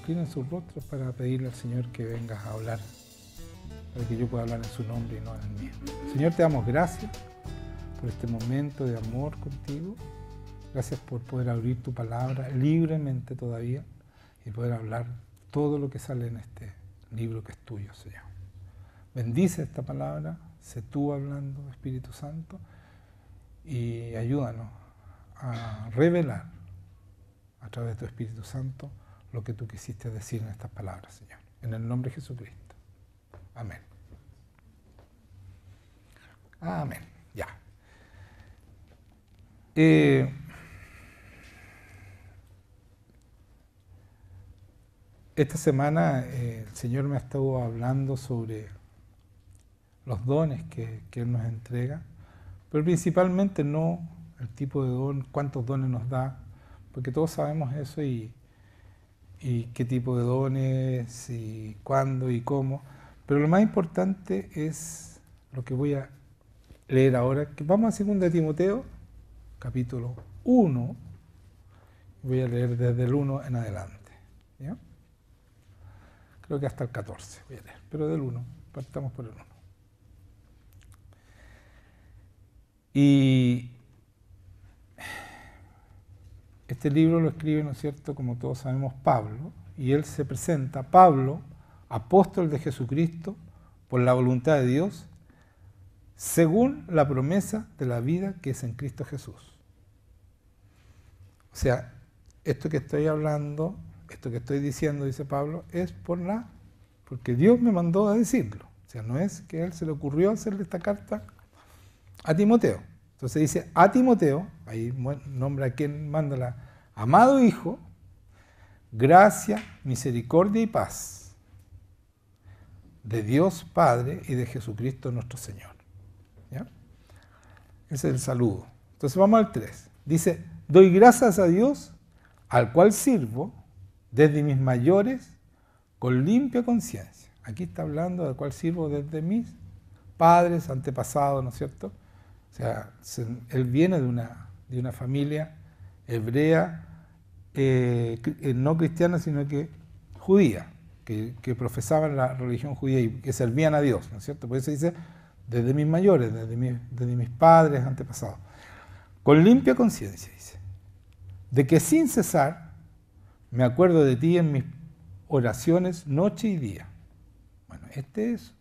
inclinen sus rostros para pedirle al Señor que vengas a hablar, para que yo pueda hablar en su nombre y no en el mío. Señor, te damos gracias por este momento de amor contigo. Gracias por poder abrir tu palabra libremente todavía y poder hablar todo lo que sale en este libro que es tuyo, Señor. Bendice esta palabra, sé tú hablando, Espíritu Santo, y ayúdanos a revelar a través de tu Espíritu Santo lo que tú quisiste decir en estas palabras, Señor. En el nombre de Jesucristo. Amén. Amén. Ya. Esta semana el Señor me ha estado hablando sobre los dones que Él nos entrega, pero principalmente no el tipo de don, cuántos dones nos da, porque todos sabemos eso y qué tipo de dones y cuándo y cómo, pero lo más importante es lo que voy a leer ahora, que vamos a 2 Timoteo, capítulo 1, voy a leer desde el 1 en adelante, ¿ya? Creo que hasta el 14 voy a leer, pero del 1, partamos por el 1. Y este libro lo escribe, ¿no es cierto?, como todos sabemos, Pablo, y él se presenta, Pablo, apóstol de Jesucristo, por la voluntad de Dios, según la promesa de la vida que es en Cristo Jesús. O sea, esto que estoy hablando, esto que estoy diciendo, dice Pablo, es porque Dios me mandó a decirlo. O sea, no es que a él se le ocurrió hacerle esta carta a Timoteo. Entonces dice a Timoteo, ahí nombra a quien manda la amado hijo, gracia, misericordia y paz de Dios Padre y de Jesucristo nuestro Señor. ¿Ya? Ese es el saludo. Entonces vamos al 3. Dice, doy gracias a Dios, al cual sirvo desde mis mayores con limpia conciencia. Aquí está hablando del cual sirvo desde mis padres, antepasados, ¿no es cierto? O sea, él viene de una familia hebrea, no cristiana, sino que judía, que profesaban la religión judía y que servían a Dios, ¿no es cierto? Por eso dice, desde mis mayores, desde mis padres, antepasados. Con limpia conciencia, dice, de que sin cesar me acuerdo de ti en mis oraciones noche y día. Bueno, este es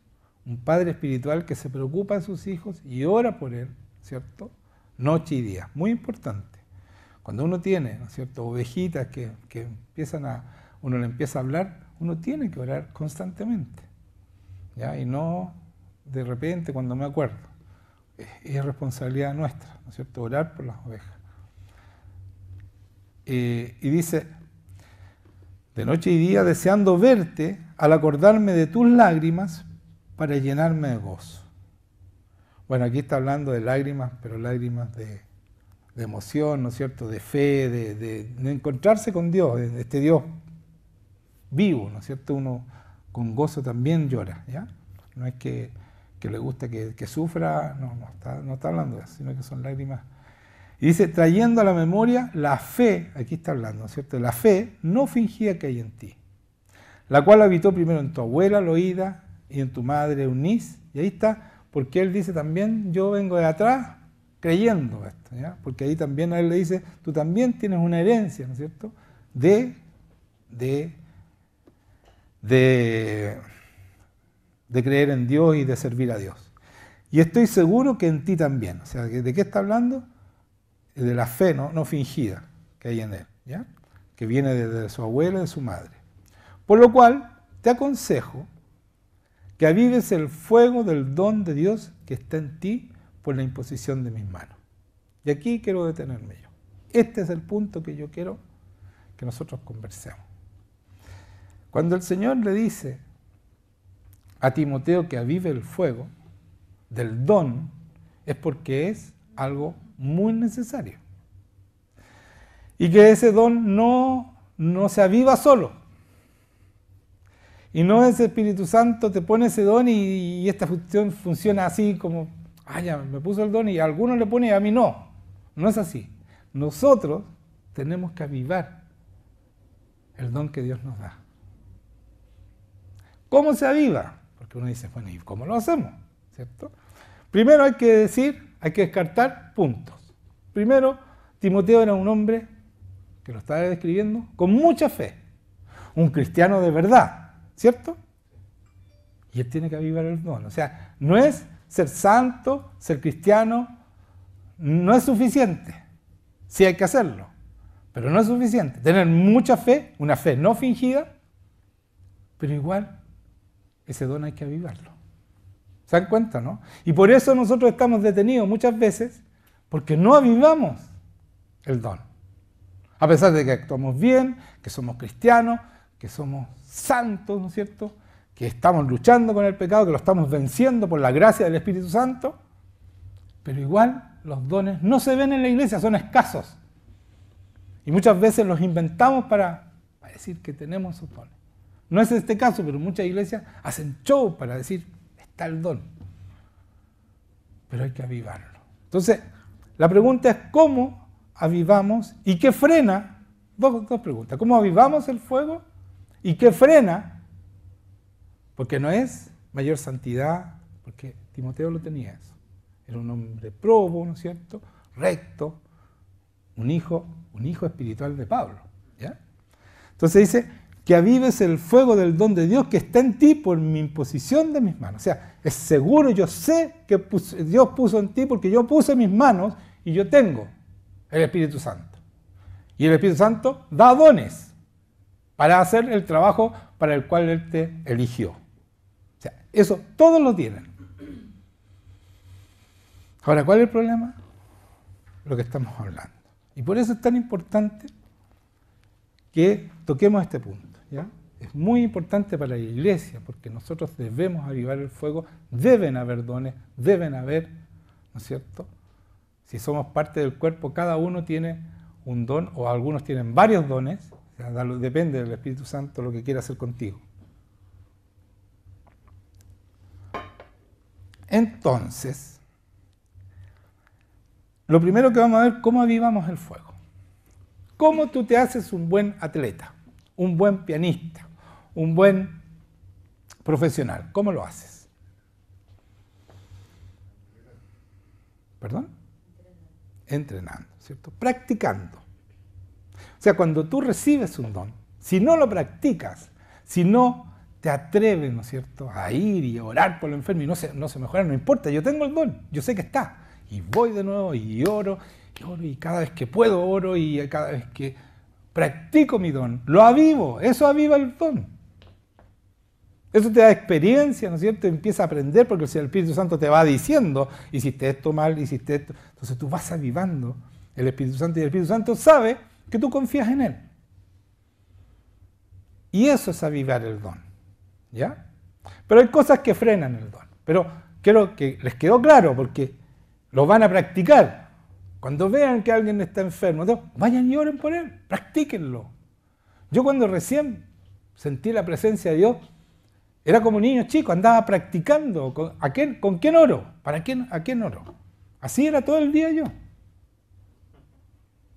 un padre espiritual que se preocupa de sus hijos y ora por él, ¿cierto? Noche y día. Muy importante. Cuando uno tiene, ¿no es cierto?, ovejitas que uno le empieza a hablar, uno tiene que orar constantemente, ¿ya? Y no de repente cuando me acuerdo. Es responsabilidad nuestra, ¿no es cierto?, orar por las ovejas. Y dice, de noche y día deseando verte al acordarme de tus lágrimas para llenarme de gozo. Bueno, aquí está hablando de lágrimas, pero lágrimas de emoción, ¿no es cierto?, de fe, de encontrarse con Dios, de este Dios vivo, ¿no es cierto? Uno con gozo también llora, ¿ya? No es que le gusta que sufra, no está hablando de eso, sino que son lágrimas. Y dice, trayendo a la memoria la fe, aquí está hablando, ¿no es cierto?, la fe no fingida que hay en ti, la cual habitó primero en tu abuela Loída y en tu madre Eunice, y ahí está, porque él dice también, yo vengo de atrás creyendo esto, ¿ya? Porque ahí también a él le dice, tú también tienes una herencia, ¿no es cierto?, de creer en Dios y de servir a Dios. Y estoy seguro que en ti también. O sea, ¿de qué está hablando? De la fe no fingida que hay en él, ¿ya? Que viene de su abuela y de su madre. Por lo cual, te aconsejo que avives el fuego del don de Dios que está en ti por la imposición de mis manos. Y aquí quiero detenerme yo. Este es el punto que yo quiero que nosotros conversemos. Cuando el Señor le dice a Timoteo que avive el fuego del don, es porque es algo muy necesario. Y que ese don no se aviva solo. Y no ese Espíritu Santo te pone ese don y esta función funciona así como, ya me puso el don y a algunos le pone y a mí no. No es así. Nosotros tenemos que avivar el don que Dios nos da. ¿Cómo se aviva? Porque uno dice, bueno, ¿y cómo lo hacemos? ¿Cierto? Primero hay que descartar puntos. Primero, Timoteo era un hombre, que lo estaba describiendo, con mucha fe. Un cristiano de verdad, ¿cierto? Y él tiene que avivar el don. O sea, no es ser santo, ser cristiano, no es suficiente. Sí hay que hacerlo, pero no es suficiente. Tener mucha fe, una fe no fingida, pero igual ese don hay que avivarlo. ¿Se dan cuenta, no? Y por eso nosotros estamos detenidos muchas veces, porque no avivamos el don. A pesar de que actuamos bien, que somos cristianos, que somos santos, ¿no es cierto?, que estamos luchando con el pecado, que lo estamos venciendo por la gracia del Espíritu Santo, pero igual los dones no se ven en la iglesia, son escasos. Y muchas veces los inventamos para decir que tenemos esos dones. No es este caso, pero muchas iglesias hacen show para decir, está el don. Pero hay que avivarlo. Entonces, la pregunta es cómo avivamos y qué frena. Dos preguntas. ¿Cómo avivamos el fuego y qué frena? Porque no es mayor santidad, porque Timoteo lo tenía eso. Era un hombre probo, ¿no es cierto? Recto, un hijo espiritual de Pablo. ¿Ya? Entonces dice, que avives el fuego del don de Dios que está en ti por mi imposición de mis manos. O sea, es seguro, yo sé que Dios puso en ti porque yo puse mis manos y yo tengo el Espíritu Santo. Y el Espíritu Santo da dones para hacer el trabajo para el cual Él te eligió. O sea, eso todos lo tienen. Ahora, ¿cuál es el problema? Lo que estamos hablando. Y por eso es tan importante que toquemos este punto. ¿Ya? Es muy importante para la iglesia, porque nosotros debemos avivar el fuego, deben haber dones, deben haber, ¿no es cierto? Si somos parte del cuerpo, cada uno tiene un don, o algunos tienen varios dones, o sea, depende del Espíritu Santo lo que quiera hacer contigo. Entonces, lo primero que vamos a ver, ¿cómo avivamos el fuego? ¿Cómo tú te haces un buen atleta, un buen pianista, un buen profesional? ¿Cómo lo haces? ¿Perdón? Entrenando, ¿cierto? Practicando. O sea, cuando tú recibes un don, si no lo practicas, si no te atreves, ¿no es cierto?, a ir y a orar por lo enfermo y no se mejora, no importa, yo tengo el don, yo sé que está. Y voy de nuevo y oro, y cada vez que puedo oro, y cada vez que practico mi don, lo avivo, eso aviva el don. Eso te da experiencia, ¿no es cierto? Empieza a aprender porque si el Espíritu Santo te va diciendo, hiciste esto mal, hiciste esto. Entonces tú vas avivando el Espíritu Santo y el Espíritu Santo sabe que tú confías en Él. Y eso es avivar el don. ¿Ya? Pero hay cosas que frenan el don. Pero quiero que les quedó claro porque lo van a practicar. Cuando vean que alguien está enfermo, vayan y oren por él, practíquenlo. Yo cuando recién sentí la presencia de Dios, era como niño chico, andaba practicando. ¿Con quién oro? ¿A quién oro? Así era todo el día yo.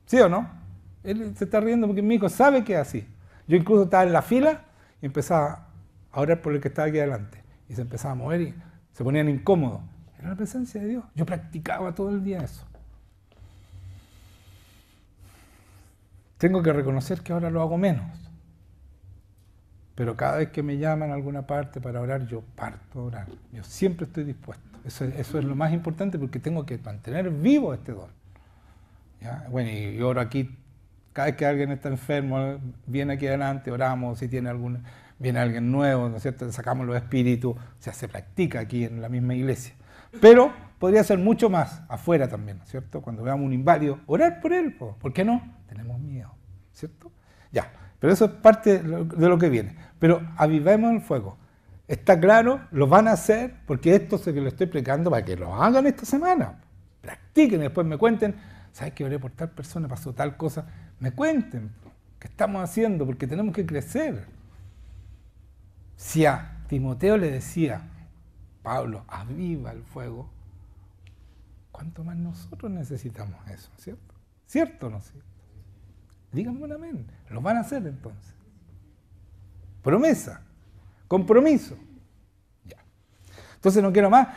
¿Sí o no? Él se está riendo porque mi hijo sabe que es así. Yo incluso estaba en la fila y empezaba a orar por el que estaba aquí adelante. Y se empezaba a mover y se ponían incómodos. Era la presencia de Dios. Yo practicaba todo el día eso. Tengo que reconocer que ahora lo hago menos. Pero cada vez que me llaman a alguna parte para orar, yo parto a orar. Yo siempre estoy dispuesto. Eso es lo más importante porque tengo que mantener vivo este don. ¿Ya? Bueno, y oro aquí. Cada vez que alguien está enfermo, viene aquí adelante, oramos. Si viene alguien nuevo, ¿no es cierto? Sacamos los espíritus. O sea, se practica aquí en la misma iglesia. Pero podría ser mucho más afuera también, ¿no es cierto? Cuando veamos un inválido, orar por él. ¿Por qué no? Tenemos miedo, ¿cierto? Ya, pero eso es parte de lo que viene. Pero avivemos el fuego. Está claro, lo van a hacer, porque esto es lo que lo estoy predicando para que lo hagan esta semana. Practiquen y después me cuenten, ¿sabes que oré por tal persona, pasó tal cosa? Me cuenten qué estamos haciendo, porque tenemos que crecer. Si a Timoteo le decía, Pablo, aviva el fuego, ¿cuánto más nosotros necesitamos eso? ¿Cierto? ¿Cierto o no cierto? Díganme un amén. Lo van a hacer entonces. Promesa. Compromiso. Ya. Entonces no quiero más.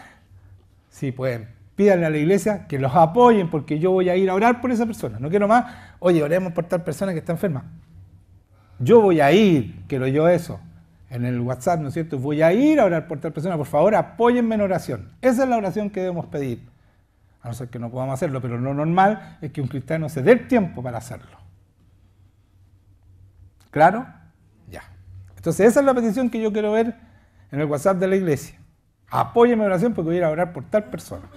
Sí, pueden. Pídanle a la iglesia que los apoyen porque yo voy a ir a orar por esa persona. No quiero más. Oye, oremos por tal persona que está enferma. Yo voy a ir, quiero yo eso. En el WhatsApp, ¿no es cierto? Voy a ir a orar por tal persona. Por favor, apóyenme en oración. Esa es la oración que debemos pedir. A no ser que no podamos hacerlo, pero lo normal es que un cristiano se dé el tiempo para hacerlo. ¿Claro? Ya. Entonces esa es la petición que yo quiero ver en el WhatsApp de la iglesia. Apóyenme en oración porque voy a ir a orar por tal persona.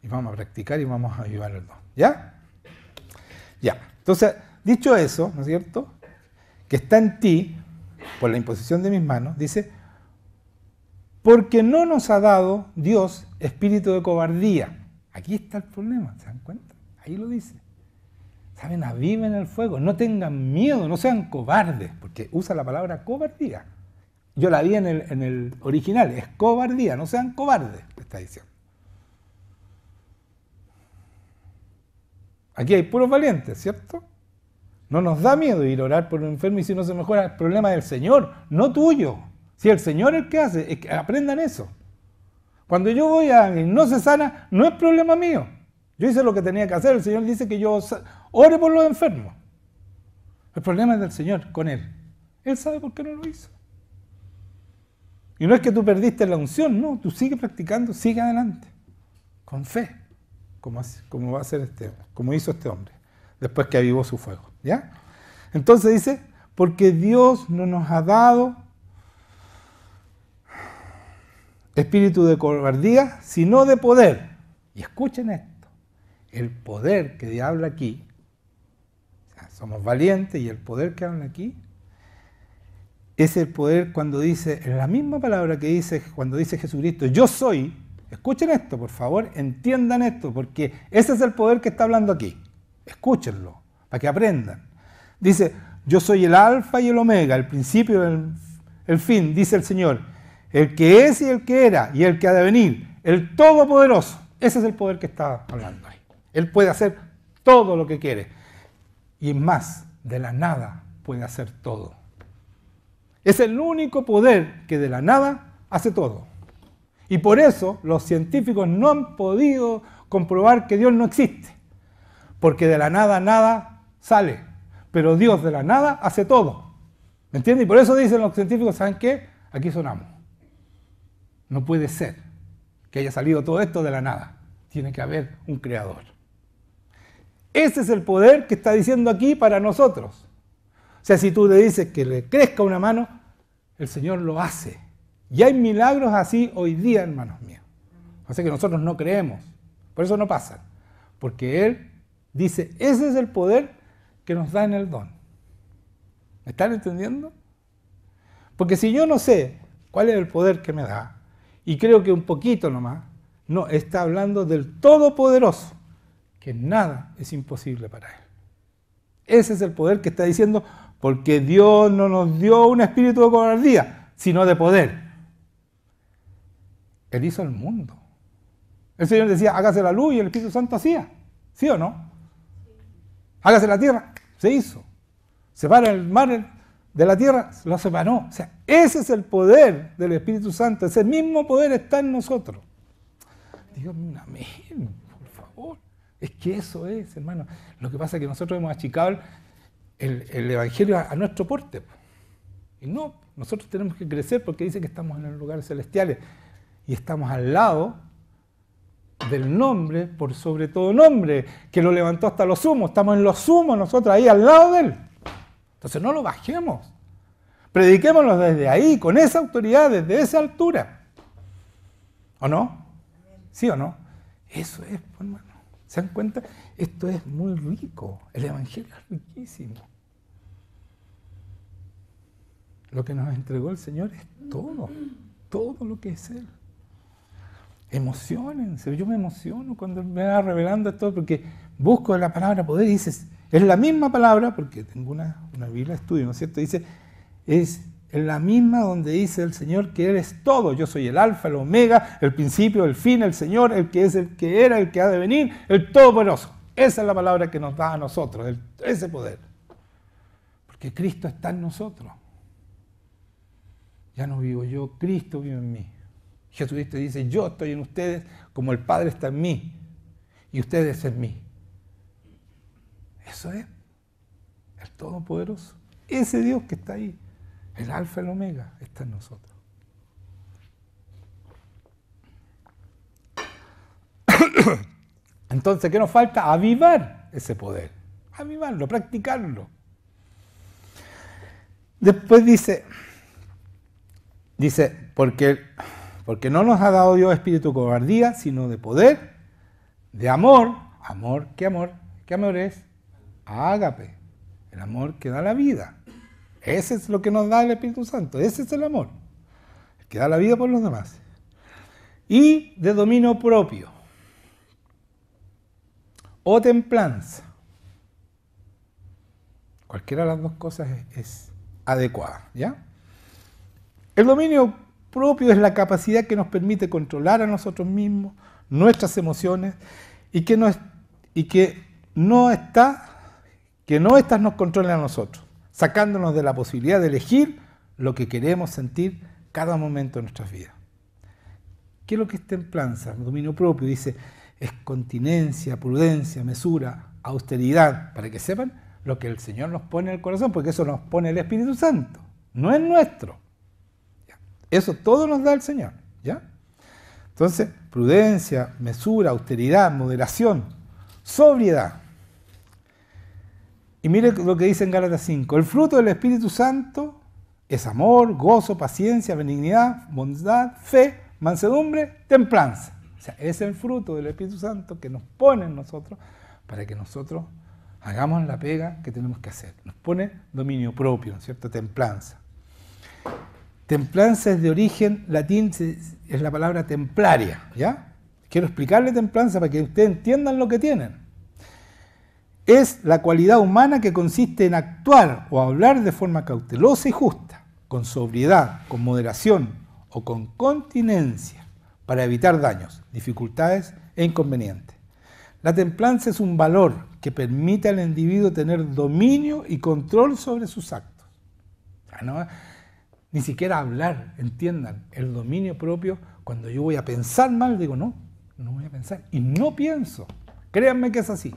Y vamos a practicar y vamos a ayudar los dos. ¿Ya? Ya. Entonces, dicho eso, ¿no es cierto? Que está en ti, por la imposición de mis manos, dice, porque no nos ha dado Dios espíritu de cobardía. Aquí está el problema, ¿se dan cuenta? Ahí lo dice. ¿Saben? Aviven el fuego, no tengan miedo, no sean cobardes, porque usa la palabra cobardía. Yo la vi en el original, es cobardía, no sean cobardes, está diciendo. Aquí hay puros valientes, ¿cierto? No nos da miedo ir a orar por un enfermo y si no se mejora el problema del Señor, no tuyo. Si el Señor es el que hace, es que aprendan eso. Cuando yo voy a alguien y no se sana, no es problema mío. Yo hice lo que tenía que hacer, el Señor dice que yo ore por los enfermos. El problema es del Señor, con Él. Él sabe por qué no lo hizo. Y no es que tú perdiste la unción, no, tú sigues practicando, sigue adelante, con fe, como va a hacer como hizo este hombre, después que avivó su fuego, ¿ya? Entonces dice, porque Dios no nos ha dado espíritu de cobardía, sino de poder. Y escuchen esto, el poder que habla aquí, o sea, somos valientes y el poder que habla aquí, es el poder cuando dice, en la misma palabra que dice, cuando dice Jesucristo, yo soy, escuchen esto, por favor, entiendan esto, porque ese es el poder que está hablando aquí. Escúchenlo, para que aprendan. Dice, yo soy el alfa y el omega, el principio y el fin, dice el Señor, el que es y el que era y el que ha de venir, el todopoderoso. Ese es el poder que está hablando ahí. Él puede hacer todo lo que quiere. Y más, de la nada puede hacer todo. Es el único poder que de la nada hace todo. Y por eso los científicos no han podido comprobar que Dios no existe. Porque de la nada nada sale. Pero Dios de la nada hace todo. ¿Me entiendes? Y por eso dicen los científicos, ¿saben qué? Aquí sonamos. No puede ser que haya salido todo esto de la nada. Tiene que haber un creador. Ese es el poder que está diciendo aquí para nosotros. O sea, si tú le dices que le crezca una mano, el Señor lo hace. Y hay milagros así hoy día, hermanos míos. O sea que nosotros no creemos. Por eso no pasan. Porque Él dice, ese es el poder que nos da en el don. ¿Me están entendiendo? Porque si yo no sé cuál es el poder que me da, y creo que un poquito nomás, no, está hablando del Todopoderoso, que nada es imposible para Él. Ese es el poder que está diciendo, porque Dios no nos dio un espíritu de cobardía, sino de poder. Él hizo el mundo. El Señor decía, hágase la luz y el Espíritu Santo hacía. ¿Sí o no? Hágase la tierra, se hizo. Separa el mar de la tierra, lo separó. O sea, ese es el poder del Espíritu Santo. Ese mismo poder está en nosotros. Dígame un amén, por favor. Es que eso es, hermano. Lo que pasa es que nosotros hemos achicado el Evangelio a nuestro porte. Y no, nosotros tenemos que crecer porque dice que estamos en los lugares celestiales y estamos al lado del nombre por sobre todo nombre, que lo levantó hasta los sumos. Estamos en los sumos nosotros ahí al lado de Él. Entonces no lo bajemos. Prediquémoslo desde ahí, con esa autoridad, desde esa altura. ¿O no? ¿Sí o no? Eso es, hermano. ¿Se dan cuenta? Esto es muy rico. El Evangelio es riquísimo. Lo que nos entregó el Señor es todo lo que es Él. Emociónense, yo me emociono cuando me va revelando esto porque busco la palabra poder y dices, es la misma palabra, porque tengo una Biblia de estudio, ¿no es cierto? Dice, es la misma donde dice el Señor que Él es todo, yo soy el alfa, el omega, el principio, el fin, el Señor, el que es, el que era, el que ha de venir, el todopoderoso. Esa es la palabra que nos da a nosotros, ese poder. Porque Cristo está en nosotros. Ya no vivo yo, Cristo vive en mí. Jesucristo dice, yo estoy en ustedes como el Padre está en mí y ustedes en mí. Eso es el Todopoderoso. Ese Dios que está ahí, el Alfa y el Omega, está en nosotros. Entonces, ¿qué nos falta? Avivar ese poder. Avivarlo, practicarlo. Después dice, porque no nos ha dado Dios espíritu de cobardía, sino de poder, de amor. ¿Amor? ¿Qué amor? ¿Qué amor es? Ágape, el amor que da la vida. Ese es lo que nos da el Espíritu Santo, ese es el amor, el que da la vida por los demás. Y de dominio propio, o templanza. Cualquiera de las dos cosas es adecuada, ¿ya? El dominio propio es la capacidad que nos permite controlar a nosotros mismos, nuestras emociones, y que no estas nos controlen a nosotros, sacándonos de la posibilidad de elegir lo que queremos sentir cada momento de nuestras vidas. ¿Qué es lo que es templanza? El dominio propio dice, es continencia, prudencia, mesura, austeridad, para que sepan lo que el Señor nos pone en el corazón, porque eso nos pone el Espíritu Santo, no es nuestro. Eso todo nos da el Señor, ¿ya? Entonces, prudencia, mesura, austeridad, moderación, sobriedad. Y mire lo que dice en Gálatas 5. El fruto del Espíritu Santo es amor, gozo, paciencia, benignidad, bondad, fe, mansedumbre, templanza. O sea, es el fruto del Espíritu Santo que nos pone en nosotros para que nosotros hagamos la pega que tenemos que hacer. Nos pone dominio propio, ¿no es cierto? Templanza. Templanza es de origen latín, es la palabra templaria, ¿ya? Quiero explicarle templanza para que ustedes entiendan lo que tienen. Es la cualidad humana que consiste en actuar o hablar de forma cautelosa y justa, con sobriedad, con moderación o con continencia, para evitar daños, dificultades e inconvenientes. La templanza es un valor que permite al individuo tener dominio y control sobre sus actos. O sea, no, ni siquiera hablar, entiendan, el dominio propio. Cuando yo voy a pensar mal, digo, no voy a pensar, y no pienso. Créanme que es así.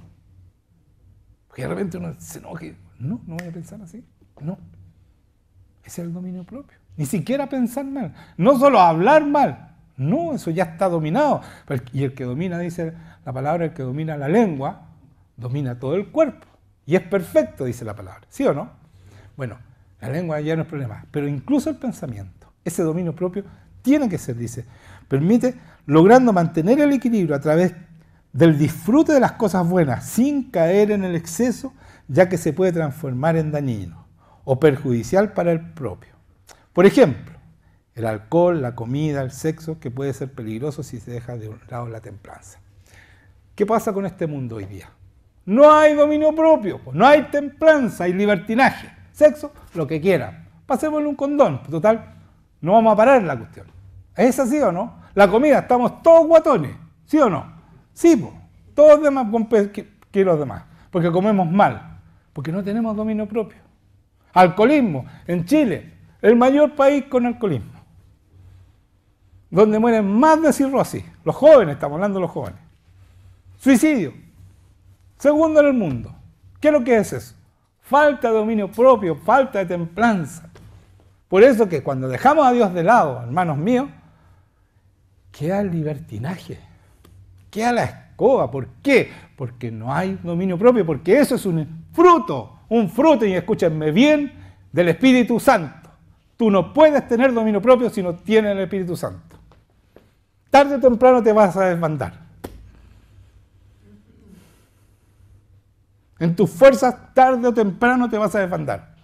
Porque de repente uno se enoja, no voy a pensar así, no. Ese es el dominio propio. Ni siquiera pensar mal, no solo hablar mal, no, eso ya está dominado. Y el que domina, dice la palabra, el que domina la lengua, domina todo el cuerpo. Y es perfecto, dice la palabra, ¿sí o no? Bueno, la lengua ya no es problema, pero incluso el pensamiento, ese dominio propio tiene que ser, dice, permite, logrando mantener el equilibrio a través del disfrute de las cosas buenas, sin caer en el exceso, ya que se puede transformar en dañino o perjudicial para el propio. Por ejemplo, el alcohol, la comida, el sexo, que puede ser peligroso si se deja de un lado la templanza. ¿Qué pasa con este mundo hoy día? No hay dominio propio, no hay templanza, hay libertinaje. Sexo, lo que quieran. Pasémosle un condón. Total, no vamos a parar la cuestión. ¿Es así o no? La comida, estamos todos guatones. ¿Sí o no? Sí, po. Todos demás que los demás. Porque comemos mal. Porque no tenemos dominio propio. Alcoholismo. En Chile, el mayor país con alcoholismo. Donde mueren más de cirrosis. Los jóvenes, estamos hablando de los jóvenes. Suicidio. Segundo en el mundo. ¿Qué es lo que es eso? Falta de dominio propio, falta de templanza. Por eso que cuando dejamos a Dios de lado, hermanos míos, queda el libertinaje, queda la escoba. ¿Por qué? Porque no hay dominio propio, porque eso es un fruto, y escúchenme bien, del Espíritu Santo. Tú no puedes tener dominio propio si no tienes el Espíritu Santo. Tarde o temprano te vas a desbandar. En tus fuerzas, tarde o temprano te vas a desbandar.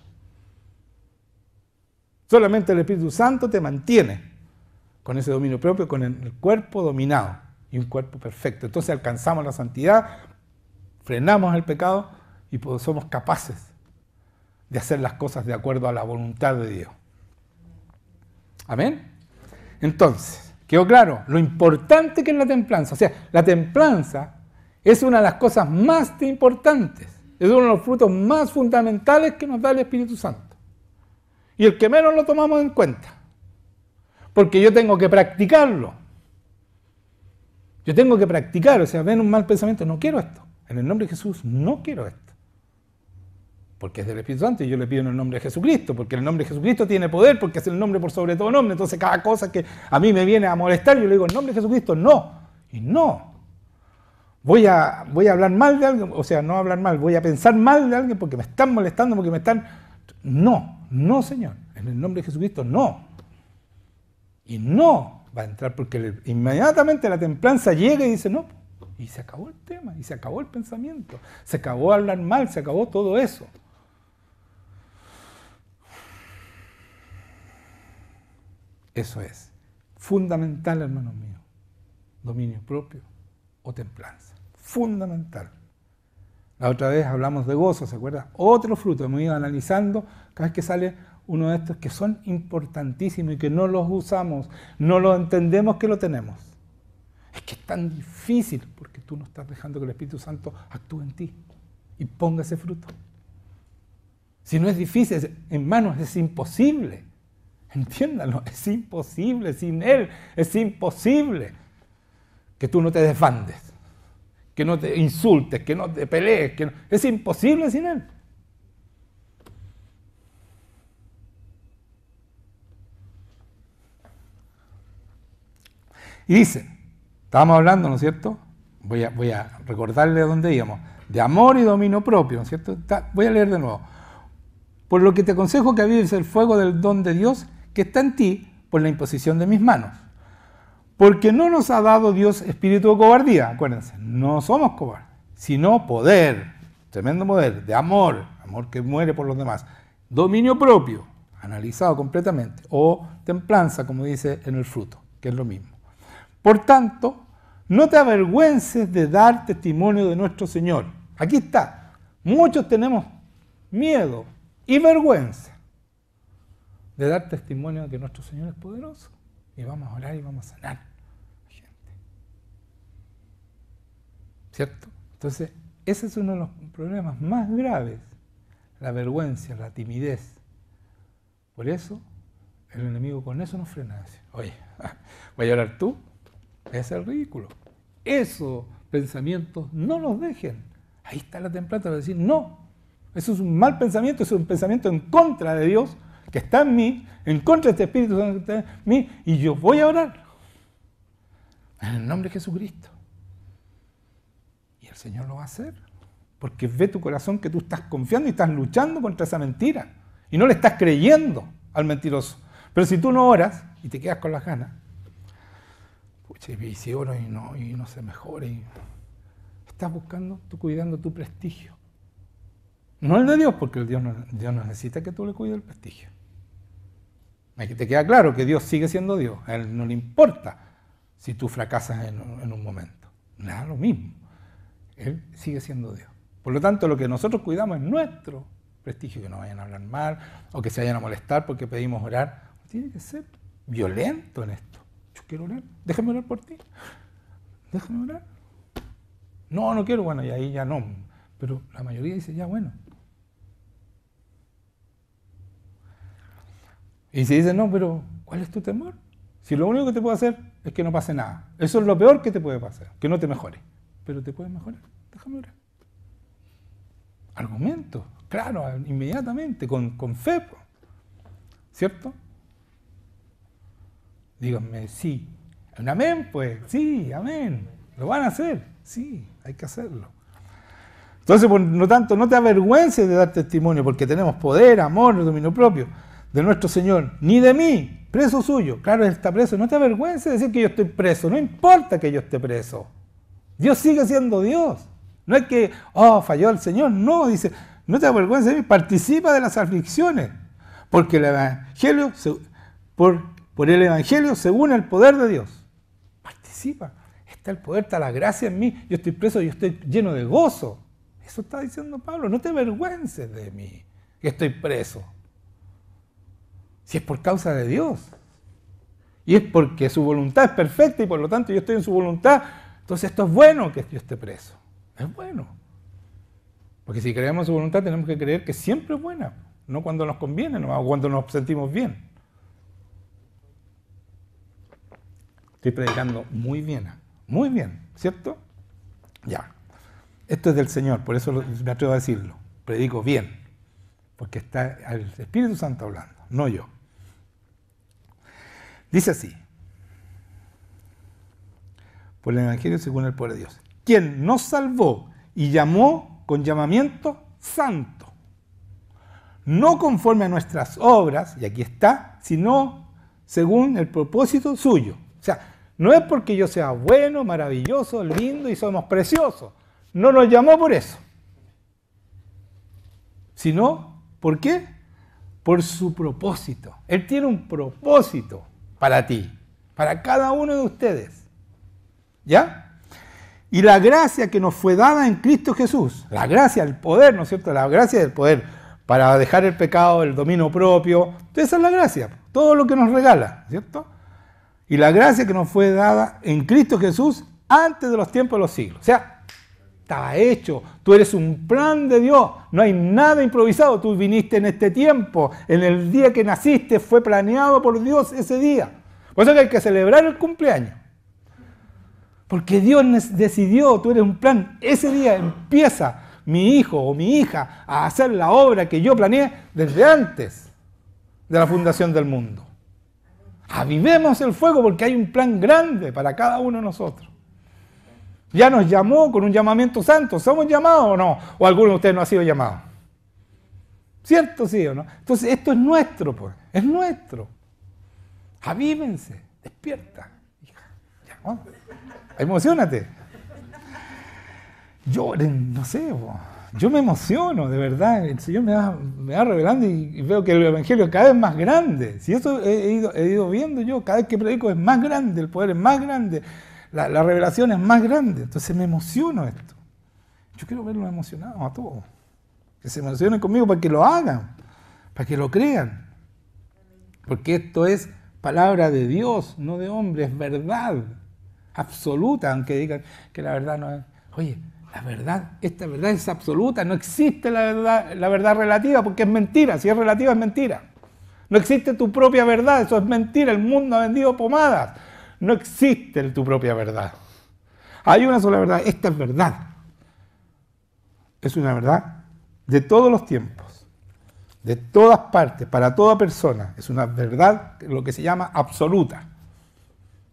Solamente el Espíritu Santo te mantiene con ese dominio propio, con el cuerpo dominado y un cuerpo perfecto. Entonces alcanzamos la santidad, frenamos el pecado y pues somos capaces de hacer las cosas de acuerdo a la voluntad de Dios. ¿Amén? Entonces, quedó claro lo importante que es la templanza. O sea, la templanza es una de las cosas más importantes, es uno de los frutos más fundamentales que nos da el Espíritu Santo. Y el que menos lo tomamos en cuenta. porque yo tengo que practicarlo. Yo tengo que practicar, o sea, ven un mal pensamiento, no quiero esto. En el nombre de Jesús no quiero esto. Porque es del Espíritu Santo y yo le pido en el nombre de Jesucristo, porque el nombre de Jesucristo tiene poder, porque es el nombre por sobre todo nombre. Entonces cada cosa que a mí me viene a molestar, yo le digo en nombre de Jesucristo, no. Y no. Voy a hablar mal de alguien, o sea, no hablar mal, voy a pensar mal de alguien porque me están molestando, porque me están... No, Señor. En el nombre de Jesucristo, no. Y no va a entrar porque inmediatamente la templanza llega y dice, no. Y se acabó el tema, y se acabó el pensamiento. Se acabó hablar mal, se acabó todo eso. Eso es fundamental, hermanos míos. Dominio propio o templanza. Fundamental. La otra vez hablamos de gozo, ¿se acuerdan? Otro fruto, hemos ido analizando cada vez que sale uno de estos que son importantísimos y que no los usamos, no los entendemos que lo tenemos. Es que es tan difícil porque tú no estás dejando que el Espíritu Santo actúe en ti y ponga ese fruto. Si no es difícil, hermanos, es imposible. Entiéndanlo, es imposible. Sin Él es imposible que tú no te desbandes, que no te insultes, que no te pelees. Es imposible sin Él. Y dice, estábamos hablando, ¿no es cierto? Voy a recordarle a dónde íbamos. De amor y dominio propio, ¿no es cierto? Voy a leer de nuevo. Por lo que te aconsejo que avives el fuego del don de Dios que está en ti por la imposición de mis manos. Porque no nos ha dado Dios espíritu de cobardía, acuérdense, no somos cobardes, sino poder, tremendo poder, de amor, amor que muere por los demás, dominio propio, analizado completamente, o templanza, como dice en el fruto, que es lo mismo. Por tanto, no te avergüences de dar testimonio de nuestro Señor. Aquí está, muchos tenemos miedo y vergüenza de dar testimonio de que nuestro Señor es poderoso. Y vamos a orar y vamos a sanar a gente. ¿Cierto? Entonces, ese es uno de los problemas más graves. La vergüenza, la timidez. Por eso, el enemigo con eso nos frena. Dice, oye, ¿voy a orar tú? Es el ridículo. Esos pensamientos no los dejen. Ahí está la templanza para decir, no. Eso es un mal pensamiento, eso es un pensamiento en contra de Dios, que está en mí, en contra de este Espíritu Santo que está en mí, y yo voy a orar en el nombre de Jesucristo. Y el Señor lo va a hacer, porque ve tu corazón que tú estás confiando y estás luchando contra esa mentira, y no le estás creyendo al mentiroso. Pero si tú no oras y te quedas con las ganas, pucha, y si oro y no se mejora, y estás buscando, tú cuidando tu prestigio. No el de Dios, porque Dios no necesita que tú le cuides el prestigio. Te queda claro que Dios sigue siendo Dios. A Él no le importa si tú fracasas en un momento. Nada, lo mismo. Él sigue siendo Dios. Por lo tanto, lo que nosotros cuidamos es nuestro prestigio, que no vayan a hablar mal o que se vayan a molestar porque pedimos orar. Tiene que ser violento en esto. Yo quiero orar. Déjame orar por ti. Déjame orar. No quiero. Bueno, y ahí ya no. Pero la mayoría dice, ya bueno. Y si dice, no, pero ¿cuál es tu temor? Si lo único que te puedo hacer es que no pase nada. Eso es lo peor que te puede pasar, que no te mejore. Pero te puedes mejorar, déjame orar. Argumentos, claro, inmediatamente, con fe. ¿Cierto? Díganme, sí. ¿Un amén? Pues sí, amén. ¿Lo van a hacer? Sí, hay que hacerlo. Entonces, por lo tanto, no te avergüences de dar testimonio, porque tenemos poder, amor, dominio propio de nuestro Señor, ni de mí, preso suyo. Claro, Él está preso. No te avergüences de decir que yo estoy preso. No importa que yo esté preso. Dios sigue siendo Dios. No es que, falló el Señor. No, dice, no te avergüences de mí. Participa de las aflicciones. Porque el Evangelio, por el Evangelio, según el poder de Dios. Participa. Está el poder, está la gracia en mí. Yo estoy preso, yo estoy lleno de gozo. Eso está diciendo Pablo. No te avergüences de mí, que estoy preso. Si es por causa de Dios. Y es porque su voluntad es perfecta y por lo tanto yo estoy en su voluntad. Entonces esto es bueno que yo esté preso. Es bueno. Porque si creemos en su voluntad tenemos que creer que siempre es buena. No cuando nos conviene, no cuando nos sentimos bien. Estoy predicando muy bien, ¿cierto? Ya. Esto es del Señor, por eso me atrevo a decirlo. Predico bien, porque está el Espíritu Santo hablando, no yo. Dice así, por el Evangelio según el poder de Dios, quien nos salvó y llamó con llamamiento santo, no conforme a nuestras obras, y aquí está, sino según el propósito suyo. O sea, no es porque yo sea bueno, maravilloso, lindo y somos preciosos. No nos llamó por eso. Sino, ¿por qué? Por su propósito. Él tiene un propósito para ti, para cada uno de ustedes. ¿Ya? Y la gracia que nos fue dada en Cristo Jesús, la gracia, el poder, ¿no es cierto? La gracia del poder para dejar el pecado, el dominio propio. Esa es la gracia, todo lo que nos regala, ¿cierto? Y la gracia que nos fue dada en Cristo Jesús antes de los tiempos de los siglos. O sea, está hecho. Tú eres un plan de Dios. No hay nada improvisado. Tú viniste en este tiempo. En el día que naciste fue planeado por Dios ese día. Por eso que hay que celebrar el cumpleaños. Porque Dios decidió, tú eres un plan. Ese día empieza mi hijo o mi hija a hacer la obra que yo planeé desde antes de la fundación del mundo. Avivemos el fuego porque hay un plan grande para cada uno de nosotros. Ya nos llamó con un llamamiento santo. ¿Somos llamados o no? ¿O alguno de ustedes no ha sido llamado? ¿Cierto, sí o no? Entonces esto es nuestro, pues. Es nuestro. Avívense. Despierta. Hija, ya, ¿no? Emociónate. Lloren, no sé, yo me emociono, de verdad. El Señor me va revelando y veo que el Evangelio cada vez es más grande. Si eso he ido viendo yo, cada vez que predico es más grande, el poder es más grande, la revelación es más grande. Entonces me emociono esto. Yo quiero verlos emocionados a todos. Que se emocionen conmigo para que lo hagan, para que lo crean. Porque esto es palabra de Dios, no de hombre, es verdad absoluta, aunque digan que la verdad no es. Oye, la verdad, esta verdad es absoluta, no existe la verdad relativa, porque es mentira, si es relativa es mentira. No existe tu propia verdad, eso es mentira, el mundo ha vendido pomadas. No existe tu propia verdad. Hay una sola verdad, esta es verdad. Es una verdad de todos los tiempos, de todas partes, para toda persona. Es una verdad, lo que se llama absoluta.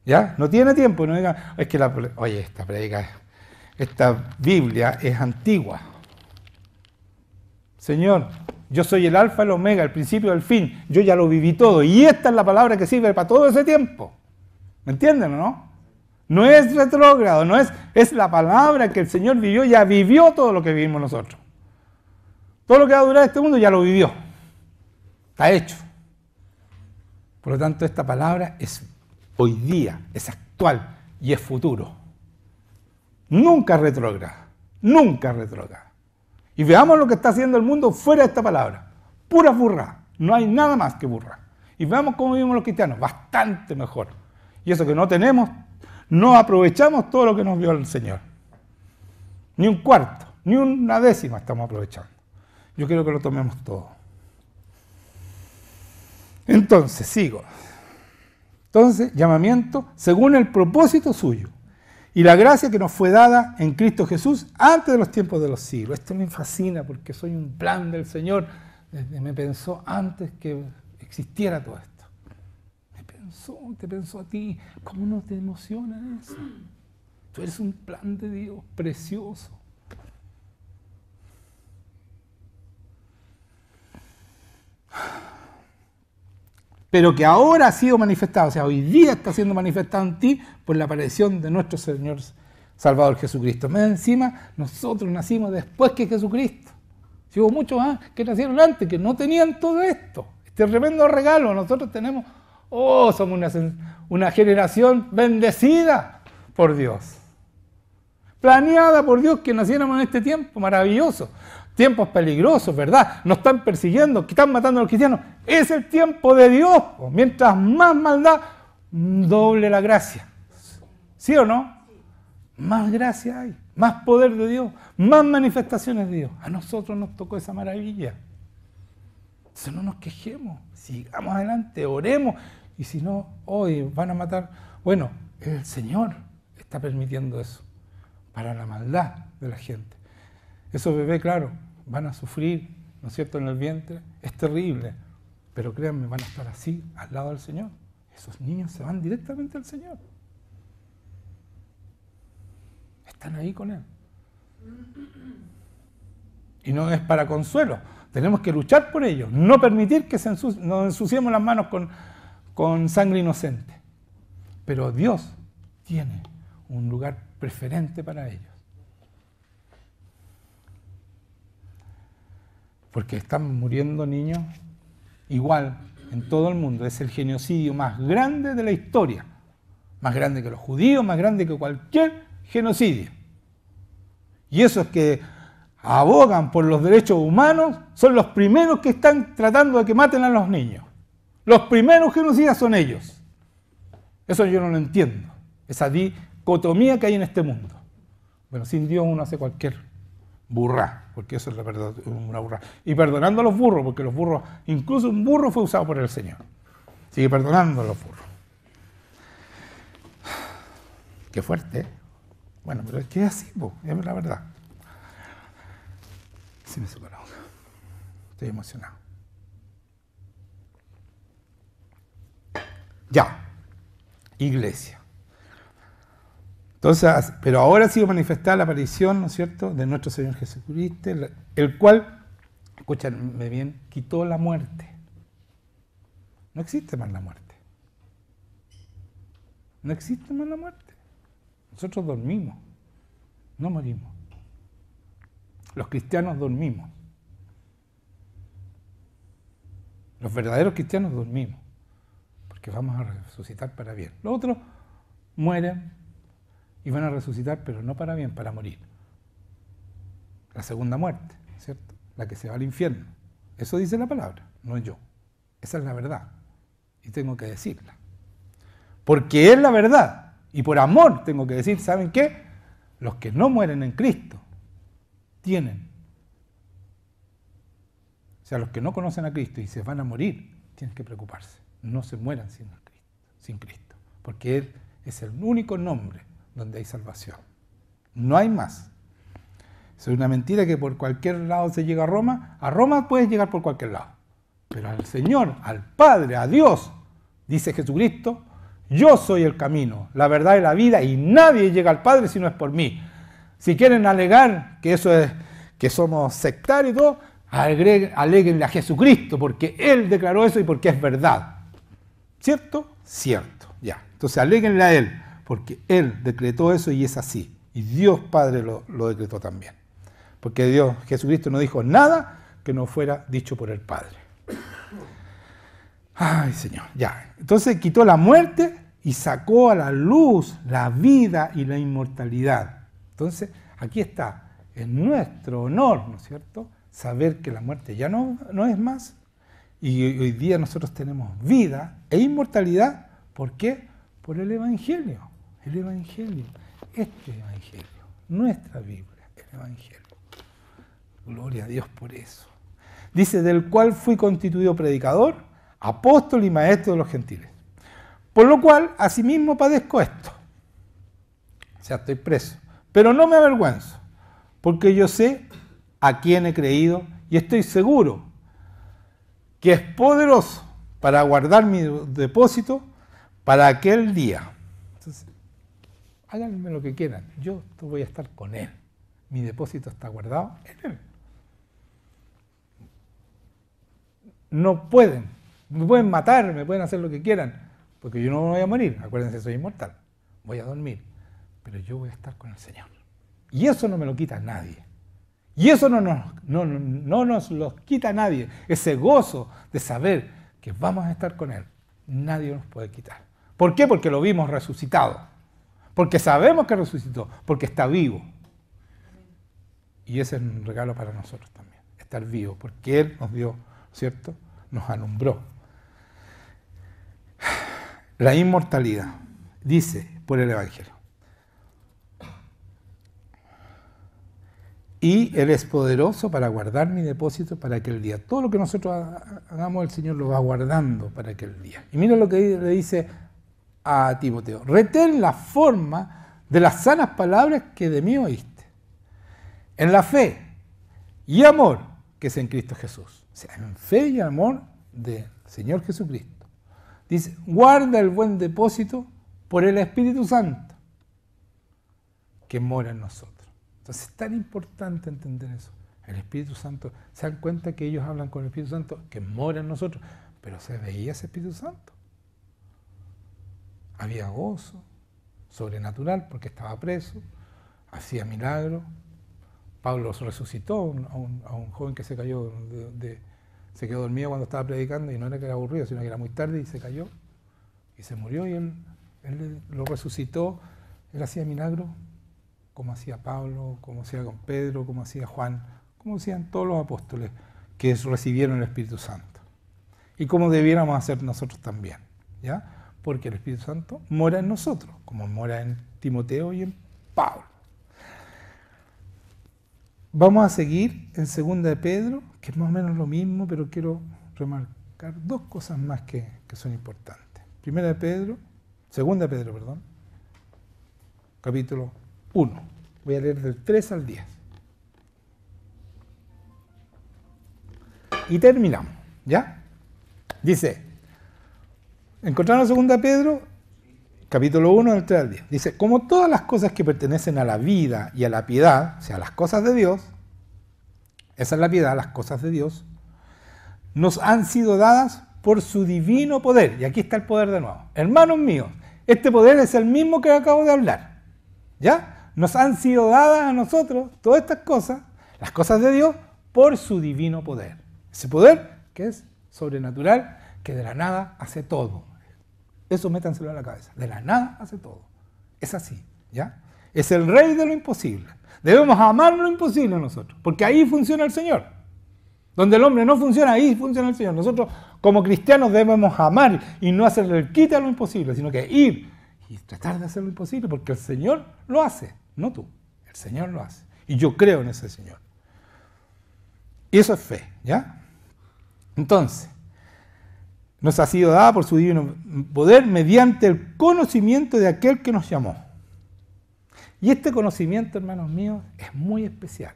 ¿Ya? No tiene tiempo, no digan, es que oye, esta predica, esta Biblia es antigua. Señor, yo soy el alfa y el omega, el principio y el fin. Yo ya lo viví todo. Y esta es la palabra que sirve para todo ese tiempo. ¿Me entienden o no? No es retrógrado, es la palabra que el Señor vivió, ya vivió todo lo que vivimos nosotros. Todo lo que va a durar este mundo ya lo vivió. Está hecho. Por lo tanto, esta palabra es hoy día, es actual y es futuro. Nunca retrógrada, nunca retrógrada. Y veamos lo que está haciendo el mundo fuera de esta palabra. Pura burra, no hay nada más que burra. Y veamos cómo vivimos los cristianos, bastante mejor. Y eso que no tenemos, no aprovechamos todo lo que nos dio el Señor. Ni un cuarto, ni una décima estamos aprovechando. Yo quiero que lo tomemos todo. Entonces, sigo. Entonces, llamamiento según el propósito suyo y la gracia que nos fue dada en Cristo Jesús antes de los tiempos de los siglos. Esto me fascina porque soy un plan del Señor. Me pensó antes que existiera todo esto. Te pensó a ti. ¿Cómo no te emociona eso? Tú eres un plan de Dios precioso. Pero que ahora ha sido manifestado, o sea, hoy día está siendo manifestado en ti por la aparición de nuestro Señor Salvador Jesucristo. Más encima, nosotros nacimos después que Jesucristo. Si hubo muchos que nacieron antes, que no tenían todo esto, este tremendo regalo. Nosotros tenemos, somos una generación bendecida por Dios. Planeada por Dios que naciéramos en este tiempo maravilloso. Tiempos peligrosos, ¿verdad? Nos están persiguiendo, que están matando a los cristianos. Es el tiempo de Dios. Mientras más maldad, doble la gracia. ¿Sí o no? Más gracia hay, más poder de Dios, más manifestaciones de Dios. A nosotros nos tocó esa maravilla. Entonces no nos quejemos, sigamos adelante, oremos. Y si no, hoy van a matar. Bueno, El Señor está permitiendo eso para la maldad de la gente. Esos bebés, claro, van a sufrir, ¿no es cierto?, en el vientre. Es terrible, pero créanme, van a estar así, al lado del Señor. Esos niños se van directamente al Señor. Están ahí con Él. Y no es para consuelo. Tenemos que luchar por ellos. No permitir que nos ensuciemos las manos con sangre inocente. Pero Dios tiene un lugar preferente para ellos. Porque están muriendo niños igual en todo el mundo. Es el genocidio más grande de la historia. Más grande que los judíos, más grande que cualquier genocidio. Y esos que abogan por los derechos humanos son los primeros que están tratando de que maten a los niños. Los primeros genocidas son ellos. Eso yo no lo entiendo. Esa dicotomía que hay en este mundo. Bueno, sin Dios uno hace cualquier burra, porque eso es la verdad, una burra. Y perdonando a los burros, porque los burros, incluso un burro fue usado por el Señor. Sigue perdonando a los burros. Qué fuerte, ¿eh? Bueno, pero es que es así, es la verdad. Sí me supo la boca. Estoy emocionado. Ya. Iglesia. Entonces, pero ahora ha sido manifestada la aparición, ¿no es cierto?, de nuestro Señor Jesucristo, el cual, escúchame bien, quitó la muerte. No existe más la muerte. No existe más la muerte. Nosotros dormimos, no morimos. Los cristianos dormimos. Los verdaderos cristianos dormimos, porque vamos a resucitar para bien. Los otros mueren y van a resucitar, pero no para bien, para morir. La segunda muerte, ¿cierto? La que se va al infierno. Eso dice la palabra, no yo. Esa es la verdad. Y tengo que decirla. Porque es la verdad. Y por amor tengo que decir, ¿saben qué? Los que no mueren en Cristo tienen. O sea, los que no conocen a Cristo y se van a morir, tienen que preocuparse. No se mueran sin Cristo. Porque Él es el único nombre donde hay salvación. No hay más. Es una mentira que por cualquier lado se llega a Roma. A Roma puedes llegar por cualquier lado. Pero al Señor, al Padre, a Dios, dice Jesucristo, yo soy el camino, la verdad y la vida, y nadie llega al Padre si no es por mí. Si quieren alegar que eso es, que somos sectarios y todo, aléguenle a Jesucristo, porque Él declaró eso y porque es verdad. ¿Cierto? Cierto. Ya. Entonces aléguenle a Él, porque Él decretó eso y es así. Y Dios Padre lo decretó también. Porque Dios, Jesucristo no dijo nada que no fuera dicho por el Padre. Ay, Señor, ya. Entonces quitó la muerte y sacó a la luz la vida y la inmortalidad. Entonces, aquí está, en nuestro honor, ¿no es cierto?, saber que la muerte ya no es más. Y hoy día nosotros tenemos vida e inmortalidad. ¿Por qué? Por el Evangelio. El Evangelio. Este Evangelio. Nuestra Biblia. El Evangelio. Gloria a Dios por eso. Dice, del cual fui constituido predicador, apóstol y maestro de los gentiles. Por lo cual, asimismo padezco esto. O sea, estoy preso. Pero no me avergüenzo, porque yo sé a quién he creído y estoy seguro que es poderoso para guardar mi depósito para aquel día. Entonces, háganme lo que quieran. Yo voy a estar con Él. Mi depósito está guardado en Él. No pueden. Me pueden matar, me pueden hacer lo que quieran, porque yo no voy a morir. Acuérdense, soy inmortal. Voy a dormir, pero yo voy a estar con el Señor. Y eso no me lo quita nadie. Y eso no nos lo quita nadie. Ese gozo de saber que vamos a estar con Él, nadie nos puede quitar. ¿Por qué? Porque lo vimos resucitado. Porque sabemos que resucitó, porque está vivo. Y ese es un regalo para nosotros también, estar vivos, porque Él nos dio, ¿cierto?, nos alumbró. La inmortalidad, dice por el Evangelio. Y Él es poderoso para guardar mi depósito para aquel día. Todo lo que nosotros hagamos, el Señor lo va guardando para aquel día. Y mira lo que le dice a Timoteo, retén la forma de las sanas palabras que de mí oíste, en la fe y amor que es en Cristo Jesús. O sea, en fe y amor del Señor Jesucristo. Dice, guarda el buen depósito por el Espíritu Santo que mora en nosotros. Entonces es tan importante entender eso. El Espíritu Santo, se dan cuenta que ellos hablan con el Espíritu Santo que mora en nosotros, pero se veía ese Espíritu Santo. Había gozo sobrenatural porque estaba preso, hacía milagros. Pablo resucitó a un joven que se cayó, se quedó dormido cuando estaba predicando y no era que era aburrido, sino que era muy tarde y se cayó y se murió y él lo resucitó. Él hacía milagros como hacía Pablo, como hacía con Pedro, como hacía Juan, como hacían todos los apóstoles que recibieron el Espíritu Santo. Y como debiéramos hacer nosotros también, ¿ya? Porque el Espíritu Santo mora en nosotros, como mora en Timoteo y en Pablo. Vamos a seguir en 2 de Pedro, que es más o menos lo mismo, pero quiero remarcar dos cosas más que son importantes. 2 de Pedro, capítulo 1. Voy a leer del 3 al 10. Y terminamos, ¿ya? Dice, encontramos 2 de Pedro, capítulo 1, del 3 al 10. Dice, como todas las cosas que pertenecen a la vida y a la piedad, o sea, las cosas de Dios, esa es la piedad, las cosas de Dios, nos han sido dadas por su divino poder. Y aquí está el poder de nuevo. Hermanos míos, este poder es el mismo que acabo de hablar, ¿ya? Nos han sido dadas a nosotros todas estas cosas, las cosas de Dios, por su divino poder. Ese poder que es sobrenatural, que de la nada hace todo. Eso métanselo en la cabeza. De la nada hace todo. Es así, ¿ya? Es el rey de lo imposible. Debemos amar lo imposible nosotros, porque ahí funciona el Señor. Donde el hombre no funciona, ahí funciona el Señor. Nosotros, como cristianos, debemos amar y no hacerle el quite a lo imposible, sino que ir y tratar de hacer lo imposible, porque el Señor lo hace, no tú. El Señor lo hace. Y yo creo en ese Señor. Y eso es fe, ¿ya? Entonces, nos ha sido dada por su divino poder mediante el conocimiento de aquel que nos llamó. Y este conocimiento, hermanos míos, es muy especial.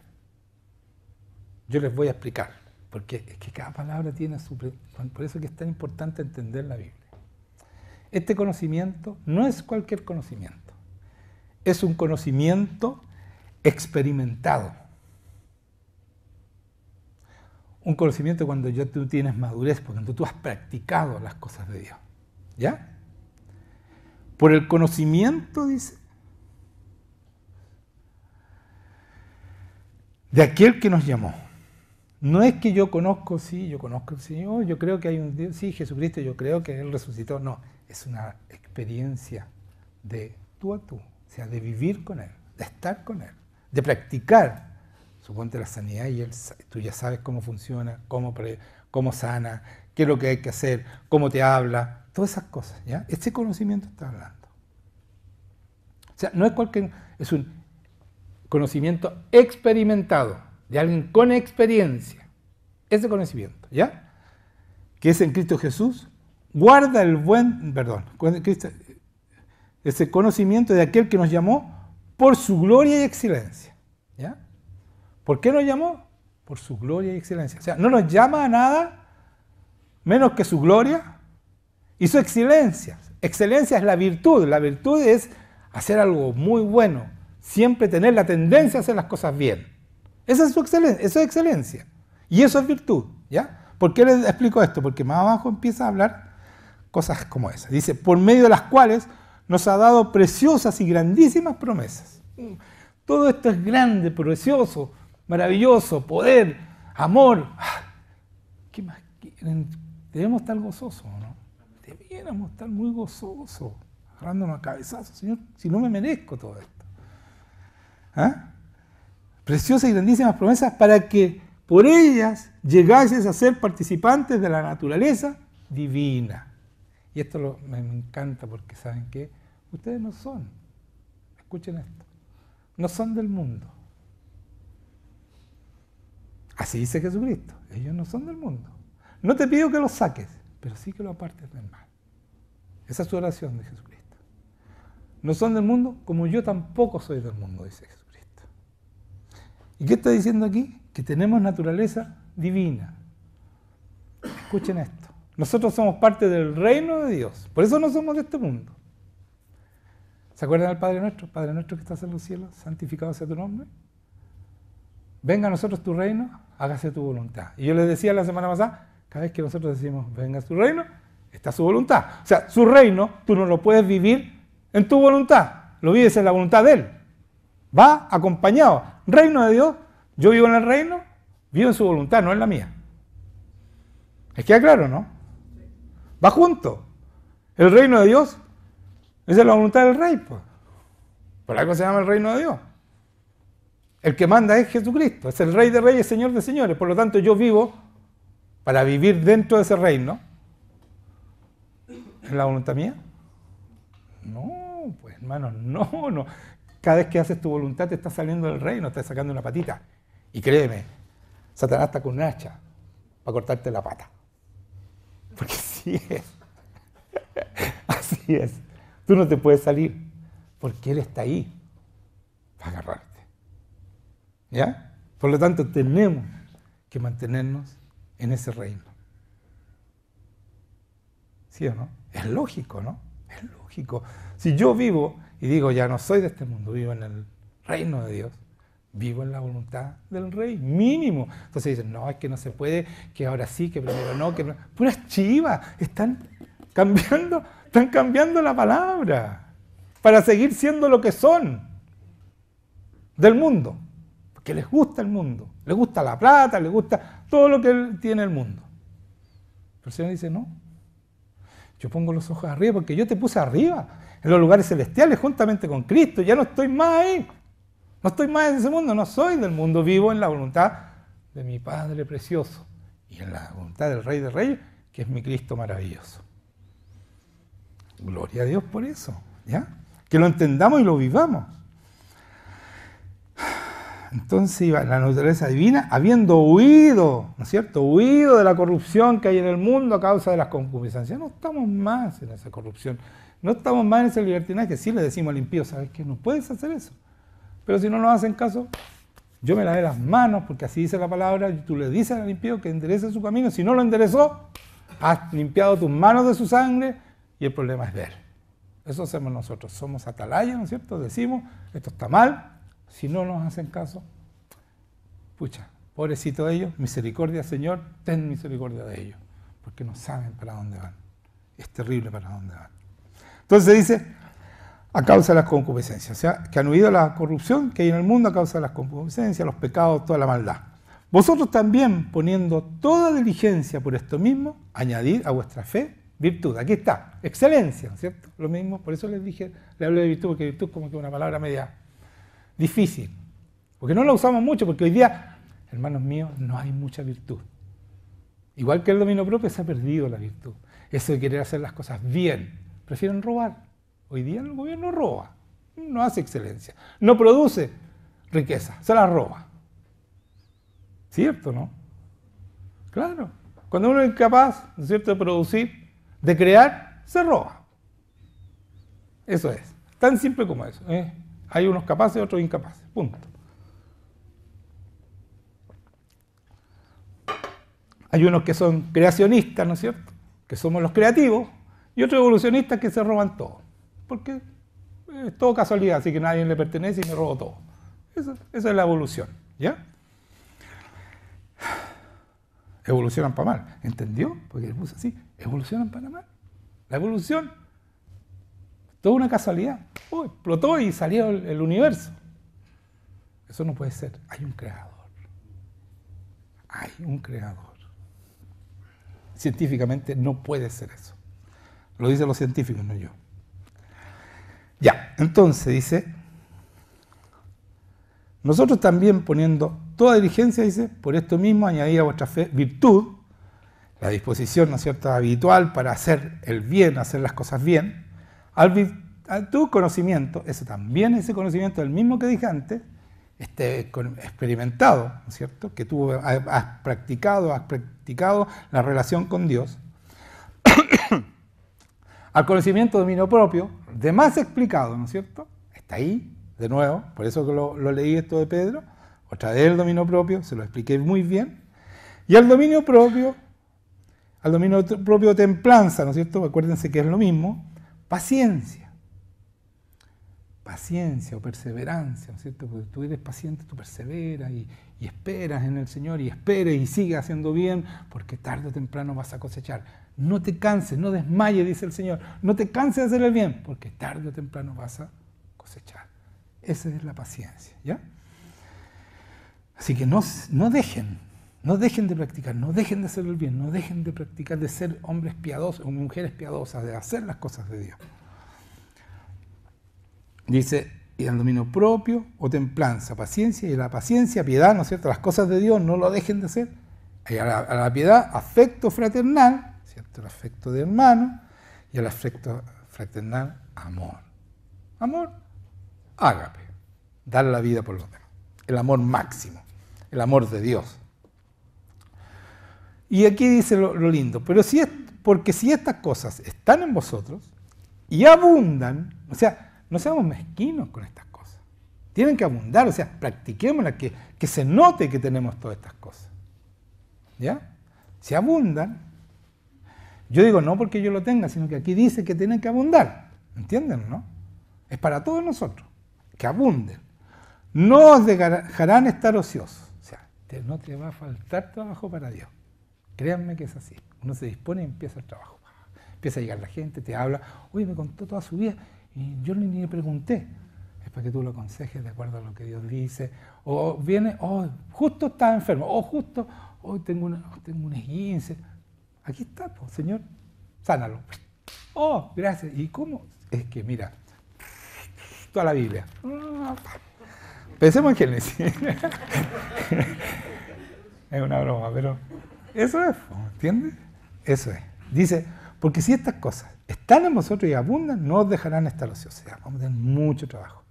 Yo les voy a explicar, porque es que cada palabra tiene su... Por eso es que es tan importante entender la Biblia. Este conocimiento no es cualquier conocimiento. Es un conocimiento experimentado. Un conocimiento cuando ya tú tienes madurez, cuando tú has practicado las cosas de Dios. ¿Ya? Por el conocimiento, dice, de aquel que nos llamó. No es que yo conozco al Señor, yo creo que hay un Dios, sí, Jesucristo, yo creo que Él resucitó. No, es una experiencia de tú a tú, o sea, de vivir con Él, de estar con Él, de practicar. Suponte la sanidad y tú ya sabes cómo funciona, cómo sana, qué es lo que hay que hacer, cómo te habla, todas esas cosas, ¿ya? Ese conocimiento está hablando. O sea, no es cualquier, es un conocimiento experimentado, de alguien con experiencia. Ese conocimiento, ¿ya? Que es en Cristo Jesús, guarda ese conocimiento de aquel que nos llamó por su gloria y excelencia, ¿ya? ¿Por qué nos llamó? Por su gloria y excelencia. O sea, no nos llama a nada menos que su gloria y su excelencia. Excelencia es la virtud. La virtud es hacer algo muy bueno. Siempre tener la tendencia a hacer las cosas bien. Esa es su excelencia. Eso es excelencia. Y eso es virtud. ¿Ya? ¿Por qué les explico esto? Porque más abajo empieza a hablar cosas como esas. Dice, por medio de las cuales nos ha dado preciosas y grandísimas promesas. Todo esto es grande, precioso, maravilloso, poder, amor. ¿Qué más quieren? Debemos estar gozosos, ¿no? Debiéramos estar muy gozosos, agarrándonos a cabezazos, Señor, si no me merezco todo esto. ¿Ah? Preciosas y grandísimas promesas para que por ellas llegases a ser participantes de la naturaleza divina. Y esto me encanta porque, ¿saben qué? Ustedes no son, escuchen esto, no son del mundo. Así dice Jesucristo, ellos no son del mundo. No te pido que los saques, pero sí que lo apartes del mal. Esa es su oración de Jesucristo. no son del mundo, como yo tampoco soy del mundo, dice Jesucristo. ¿Y qué está diciendo aquí? Que tenemos naturaleza divina. Escuchen esto. Nosotros somos parte del reino de Dios. Por eso no somos de este mundo. ¿Se acuerdan del Padre Nuestro? Padre Nuestro que estás en los cielos, santificado sea tu nombre. Venga a nosotros tu reino, hágase tu voluntad. Y yo les decía la semana pasada, cada vez que nosotros decimos, venga a tu reino, está su voluntad. O sea, su reino, tú no lo puedes vivir en tu voluntad. Lo vives en la voluntad de Él. Va acompañado. Reino de Dios, yo vivo en el reino, vivo en su voluntad, no en la mía. ¿Les queda claro, no? Va junto. El reino de Dios es la voluntad del rey, pues. Por algo se llama el reino de Dios. El que manda es Jesucristo, es el Rey de Reyes, Señor de Señores. Por lo tanto, yo vivo para vivir dentro de ese reino. ¿Es la voluntad mía? No, pues hermanos, no. Cada vez que haces tu voluntad te estás saliendo del reino, estás sacando una patita. Y créeme, Satanás está con un hacha para cortarte la pata. Porque así es. Así es. Tú no te puedes salir porque Él está ahí para agarrarte. ¿Ya? Por lo tanto, tenemos que mantenernos en ese reino. ¿Sí o no? Es lógico, ¿no? Es lógico. Si yo vivo y digo, ya no soy de este mundo, vivo en el reino de Dios, vivo en la voluntad del Rey, mínimo. Entonces dicen, no, es que no se puede, que ahora sí, que primero no, que no. Puras chivas, están cambiando la palabra para seguir siendo lo que son del mundo. Porque les gusta el mundo, les gusta la plata, les gusta todo lo que tiene el mundo. Pero el Señor dice, no, yo pongo los ojos arriba porque yo te puse arriba, en los lugares celestiales, juntamente con Cristo. Ya no estoy más ahí, no estoy más en ese mundo, no soy del mundo, vivo en la voluntad de mi Padre precioso y en la voluntad del Rey de Reyes, que es mi Cristo maravilloso. Gloria a Dios por eso, ¿ya? Que lo entendamos y lo vivamos. Entonces iba la naturaleza divina, habiendo huido, ¿no es cierto? Huido de la corrupción que hay en el mundo a causa de las concupiscencias. No estamos más en esa corrupción, no estamos más en ese libertinaje. Sí le decimos al impío, ¿sabes qué? No puedes hacer eso. Pero si no nos hacen caso, yo me lavé las manos, porque así dice la palabra, y tú le dices al impío que enderece su camino. Si no lo enderezó, has limpiado tus manos de su sangre y el problema es de él. Eso hacemos nosotros, somos atalayas, ¿no es cierto? Decimos, esto está mal. Si no nos hacen caso, pucha, pobrecito de ellos, misericordia, Señor, ten misericordia de ellos, porque no saben para dónde van. Es terrible para dónde van. Entonces dice, a causa de las concupiscencias, o sea, que han huido la corrupción que hay en el mundo a causa de las concupiscencias, los pecados, toda la maldad. Vosotros también, poniendo toda diligencia por esto mismo, añadid a vuestra fe virtud. Aquí está, excelencia, ¿no es cierto? Lo mismo, por eso les dije, le hablé de virtud, porque virtud es como que una palabra media difícil, porque no la usamos mucho, porque hoy día, hermanos míos, no hay mucha virtud. Igual que el dominio propio, se ha perdido la virtud. Eso de querer hacer las cosas bien. Prefieren robar. Hoy día el gobierno roba, no hace excelencia, no produce riqueza, se la roba. ¿Cierto, no? Claro. Cuando uno es incapaz, ¿no es cierto?, de producir, de crear, se roba. Eso es. Tan simple como eso, ¿eh? Hay unos capaces y otros incapaces. Punto. Hay unos que son creacionistas, ¿no es cierto?, que somos los creativos, y otros evolucionistas que se roban todo. Porque es todo casualidad, así que nadie le pertenece y me robo todo. Esa es la evolución, ¿ya? Evolucionan para mal. ¿Entendió? Porque le puse así. Evolucionan para mal. La evolución, toda una casualidad. Explotó y salió el universo. Eso no puede ser. Hay un creador. Hay un creador. Científicamente no puede ser eso. Lo dicen los científicos, no yo. Ya, entonces dice, nosotros también poniendo toda diligencia, dice, por esto mismo añadid a vuestra fe virtud, la disposición, ¿no es cierto?, habitual para hacer el bien, hacer las cosas bien, a tu conocimiento, ese también, ese conocimiento, el mismo que dije antes, experimentado, ¿no es cierto?, que tú has practicado la relación con Dios, Al conocimiento, dominio propio, de más explicado, ¿no es cierto? Está ahí, de nuevo, por eso que lo leí esto de Pedro, otra vez el dominio propio, se lo expliqué muy bien. Y al dominio propio templanza, ¿no es cierto? Acuérdense que es lo mismo, paciencia. Paciencia o perseverancia, ¿no es cierto? Porque tú eres paciente, tú perseveras y esperas en el Señor y esperas y sigues haciendo bien, porque tarde o temprano vas a cosechar. No te canses, no desmayes, dice el Señor. No te canses de hacer el bien, porque tarde o temprano vas a cosechar. Esa es la paciencia, ¿ya? Así que no dejen de practicar, no dejen de hacer el bien, no dejen de practicar, de ser hombres piadosos o mujeres piadosas, de hacer las cosas de Dios. Dice, y el dominio propio o templanza, paciencia, y la paciencia, piedad, ¿no es cierto? Las cosas de Dios no lo dejen de hacer. Y a la piedad, afecto fraternal, ¿cierto? El afecto de hermano, y al afecto fraternal, amor. Amor, ágape, dar la vida por los demás. El amor máximo, el amor de Dios. Y aquí dice lo lindo, porque si estas cosas están en vosotros y abundan, o sea, no seamos mezquinos con estas cosas. Tienen que abundar, o sea, practiquémoslas, que se note que tenemos todas estas cosas. ¿Ya? Si abundan, yo digo no porque yo lo tenga, sino que aquí dice que tienen que abundar. ¿Entienden, no? Es para todos nosotros, que abunden. No os dejarán estar ociosos. O sea, no te va a faltar trabajo para Dios. Créanme que es así. Uno se dispone y empieza el trabajo. Empieza a llegar la gente, te habla, oye, me contó toda su vida. Y yo ni le pregunté. Es para que tú lo aconsejes de acuerdo a lo que Dios dice. O viene, justo estaba enfermo. O justo, hoy tengo un esguince. Aquí está, pues, Señor, sánalo. Oh, gracias. ¿Y cómo? Es que, mira, toda la Biblia. Pensemos en Génesis. Es una broma, pero eso es, ¿entiendes? Eso es. Dice, porque si estas cosas están en vosotros y abundan, no os dejarán estar ociosos. O sea, vamos a tener mucho trabajo.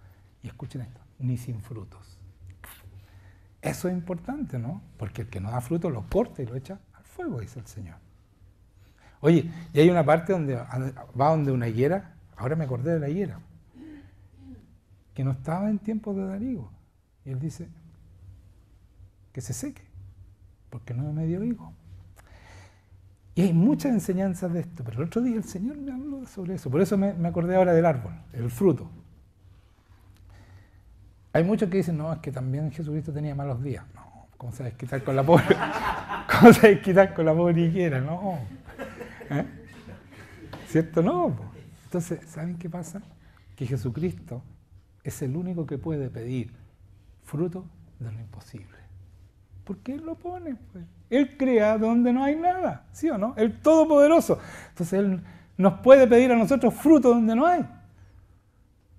Y escuchen esto, ni sin frutos. Eso es importante, ¿no? Porque el que no da fruto lo corta y lo echa al fuego, dice el Señor. Oye, y hay una parte donde va donde una higuera, ahora me acordé de la higuera, que no estaba en tiempos de dar higo. Y él dice que se seque, porque no me dio higo. Y hay muchas enseñanzas de esto, pero el otro día el Señor me habló sobre eso. Por eso me acordé ahora del árbol, el fruto. Hay muchos que dicen, no, es que también Jesucristo tenía malos días. No, ¿cómo se va a desquitar con la pobre? ¿Cómo se va a desquitar con la pobre higuera? No. ¿Cierto? No. Entonces, ¿saben qué pasa? Que Jesucristo es el único que puede pedir fruto de lo imposible. Porque Él lo pone, pues. Él crea donde no hay nada, ¿sí o no? El Todopoderoso. Entonces Él nos puede pedir a nosotros fruto donde no hay.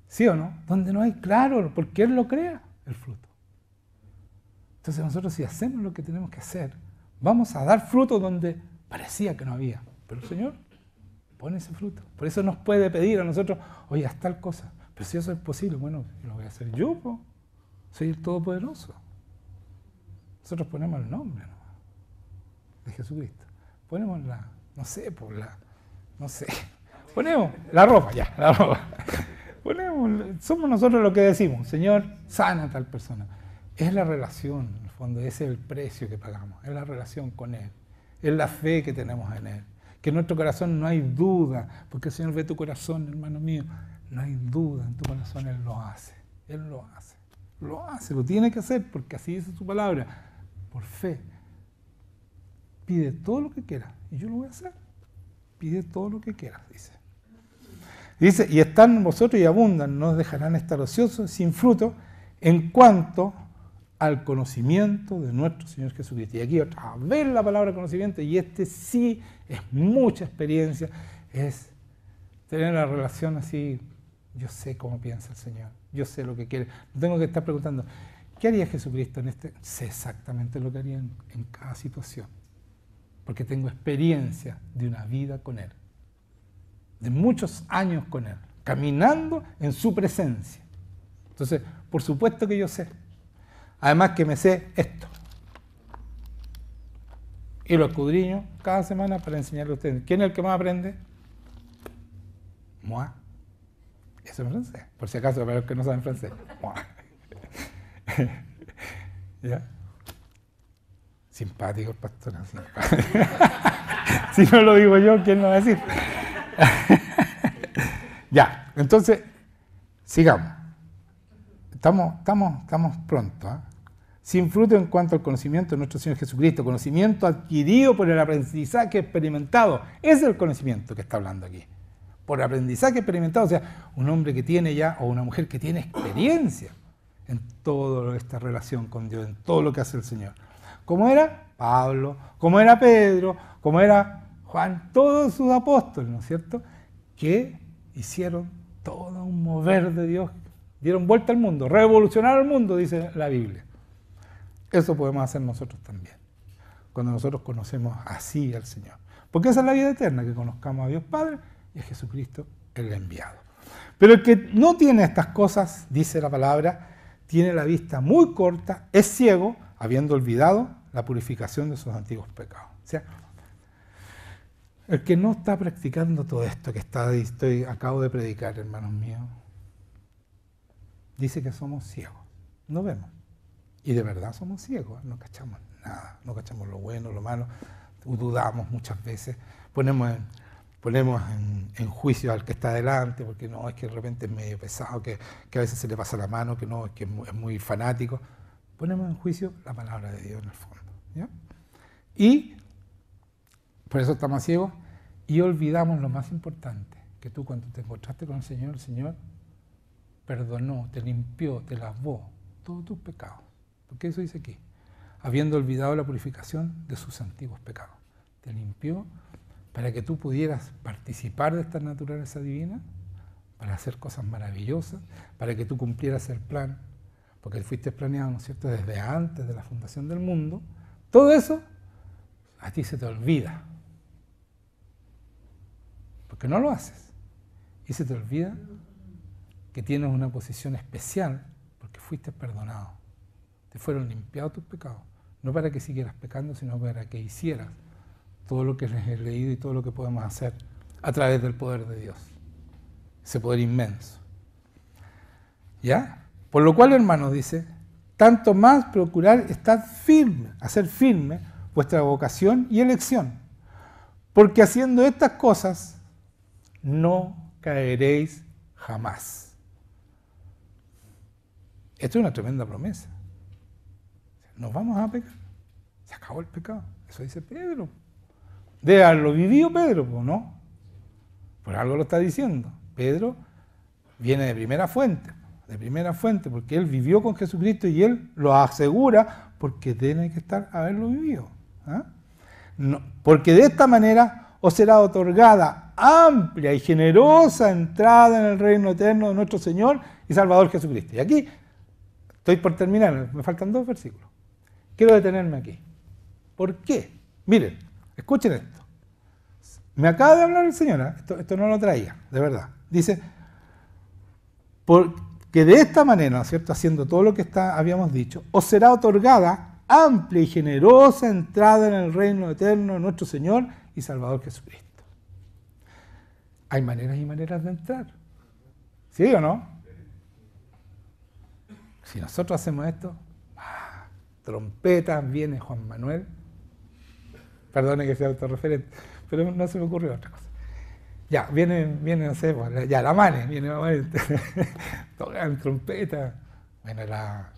¿Sí o no? Donde no hay, claro, porque Él lo crea, el fruto. Entonces nosotros si hacemos lo que tenemos que hacer, vamos a dar fruto donde parecía que no había. Pero el Señor pone ese fruto. Por eso nos puede pedir a nosotros, oye, haz tal cosa. Pero si eso es posible, bueno, lo voy a hacer yo, po. Soy el Todopoderoso. Nosotros ponemos el nombre, ¿no? De Jesucristo. Ponemos ponemos la ropa, ya, la ropa. Somos nosotros los que decimos, Señor, sana a tal persona. Es la relación, en el fondo, ese es el precio que pagamos, es la relación con Él, es la fe que tenemos en Él. Que en nuestro corazón no hay duda, porque el Señor ve tu corazón, hermano mío, no hay duda en tu corazón, Él lo hace, lo tiene que hacer, porque así dice su palabra, por fe. Pide todo lo que quieras, y yo lo voy a hacer. Pide todo lo que quieras, dice. Dice, y están en vosotros y abundan, no os dejarán estar ociosos, sin fruto, en cuanto al conocimiento de nuestro Señor Jesucristo. Y aquí otra vez la palabra conocimiento, y sí es mucha experiencia, es tener la relación así, yo sé cómo piensa el Señor, yo sé lo que quiere. No tengo que estar preguntando, ¿qué haría Jesucristo en este? Sé exactamente lo que haría en cada situación. Porque tengo experiencia de una vida con Él, de muchos años con Él, caminando en su presencia. Entonces, por supuesto que yo sé. Además que me sé esto. Y lo escudriño cada semana para enseñarle a ustedes. ¿Quién es el que más aprende? Moi. Eso en francés, por si acaso, para los que no saben francés. Moi. ¿Ya? Simpático el pastor. Simpático. Si no lo digo yo, ¿quién lo va a decir? Ya, entonces, sigamos. Estamos prontos. Sin fruto en cuanto al conocimiento de nuestro Señor Jesucristo, conocimiento adquirido por el aprendizaje experimentado. Ese es el conocimiento que está hablando aquí. Por aprendizaje experimentado, o sea, un hombre que tiene ya, o una mujer que tiene experiencia en toda esta relación con Dios, en todo lo que hace el Señor. Como era Pablo, como era Pedro, como era Juan, todos sus apóstoles, ¿no es cierto?, que hicieron todo un mover de Dios, dieron vuelta al mundo, revolucionaron el mundo, dice la Biblia. Eso podemos hacer nosotros también, cuando nosotros conocemos así al Señor. Porque esa es la vida eterna, que conozcamos a Dios Padre y a Jesucristo el enviado. Pero el que no tiene estas cosas, dice la palabra, tiene la vista muy corta, es ciego, habiendo olvidado la purificación de sus antiguos pecados. O sea, el que no está practicando todo esto que acabo de predicar, hermanos míos, dice que somos ciegos, no vemos. Y de verdad somos ciegos, no cachamos nada, no cachamos lo bueno, lo malo, dudamos muchas veces, ponemos en juicio al que está delante, porque no, es que de repente es medio pesado, que a veces se le pasa la mano, que no, es que es muy fanático. Ponemos en juicio la palabra de Dios en el fondo, ¿ya? Y por eso estamos ciegos y olvidamos lo más importante, que tú cuando te encontraste con el Señor perdonó, te limpió, te lavó todos tus pecados. Porque eso dice aquí, habiendo olvidado la purificación de sus antiguos pecados. Te limpió para que tú pudieras participar de esta naturaleza divina, para hacer cosas maravillosas, para que tú cumplieras el plan, porque fuiste planeado, ¿no es cierto?, desde antes de la fundación del mundo. Todo eso a ti se te olvida, porque no lo haces. Y se te olvida que tienes una posición especial, porque fuiste perdonado. Te fueron limpiados tus pecados, no para que siguieras pecando, sino para que hicieras todo lo que les he leído y todo lo que podemos hacer a través del poder de Dios, ese poder inmenso. ¿Ya? Por lo cual, hermanos, dice, tanto más procurar estar firme, hacer firme vuestra vocación y elección, porque haciendo estas cosas no caeréis jamás. Esto es una tremenda promesa. Nos vamos a pecar. Se acabó el pecado. Eso dice Pedro. De haberlo vivido Pedro, ¿no? Por algo lo está diciendo. Pedro viene de primera fuente, porque él vivió con Jesucristo y él lo asegura porque tiene que haberlo vivido. ¿Ah? No, porque de esta manera os será otorgada amplia y generosa entrada en el reino eterno de nuestro Señor y Salvador Jesucristo. Y aquí estoy por terminar, me faltan 2 versículos. Quiero detenerme aquí. ¿Por qué? Miren, escuchen esto. Me acaba de hablar el Señor, esto no lo traía, de verdad. Dice, porque de esta manera, ¿no es cierto?, haciendo todo lo que habíamos dicho, os será otorgada amplia y generosa entrada en el reino eterno de nuestro Señor y Salvador Jesucristo. Hay maneras y maneras de entrar. ¿Sí o no? Si nosotros hacemos esto, trompeta, viene Juan Manuel, perdone que sea autorreferente, pero no se me ocurrió otra cosa. Ya, viene, no sé, ya la Mane, viene la Mane, tocan trompeta. Bueno,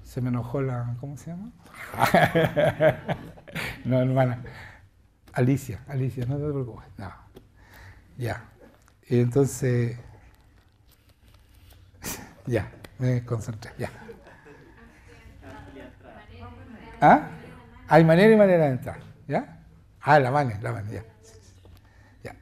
se me enojó ¿cómo se llama? No, hermana, Alicia, no te preocupes, no. Ya, y entonces, ya, me concentré, ya. ¿Ah? Hay manera y manera de entrar, ¿ya? La Mane, ya. Ya.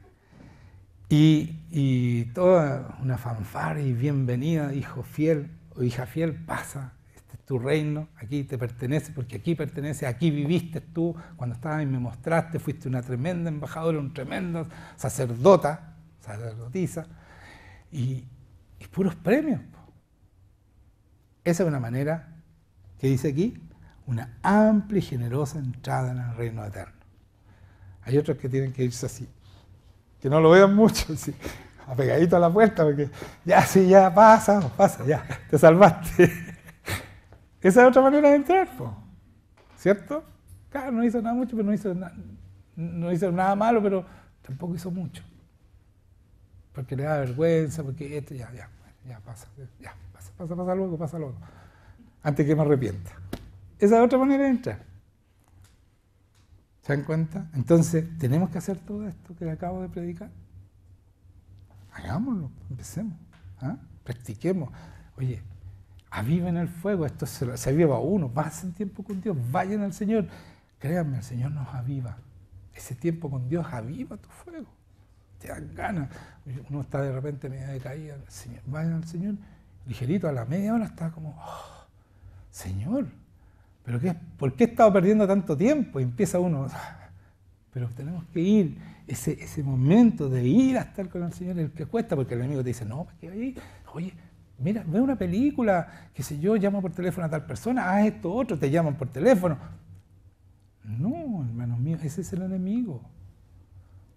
Y toda una fanfarria y bienvenida, hijo fiel o hija fiel, pasa, este es tu reino, aquí te pertenece, porque aquí pertenece, aquí viviste tú, cuando estabas y me mostraste, fuiste una tremenda embajadora, un tremendo sacerdotisa, y puros premios. Esa es una manera que dice aquí, una amplia y generosa entrada en el reino eterno. Hay otros que tienen que irse así, que no lo vean mucho, así. apegadito a la puerta, porque ya, sí, ya, pasa, ya, te salvaste. Esa es otra manera de entrar, ¿cierto? Claro, no hizo nada mucho, pero no hizo nada malo, pero tampoco hizo mucho. Porque le da vergüenza, porque esto pasa luego. Antes que me arrepienta. Esa es otra manera de entrar. ¿Se dan cuenta? Entonces, tenemos que hacer todo esto que le acabo de predicar. Hagámoslo, empecemos. Practiquemos. Oye, aviven el fuego, esto se aviva uno, pasen tiempo con Dios, vayan al Señor. Créanme, el Señor nos aviva. Ese tiempo con Dios aviva tu fuego. Te dan ganas. Uno está de repente medio decaído. Señor, vayan al Señor, ligerito, a la media hora está como, Señor, ¿pero por qué he estado perdiendo tanto tiempo? Y empieza uno, pero tenemos que ir, ese momento de ir a estar con el Señor es el que cuesta, porque el enemigo te dice, no, ¿para qué vayas? Oye, mira, ve una película, qué sé yo, llamo por teléfono a tal persona, haz esto otro, te llaman por teléfono. No, hermanos míos, ese es el enemigo.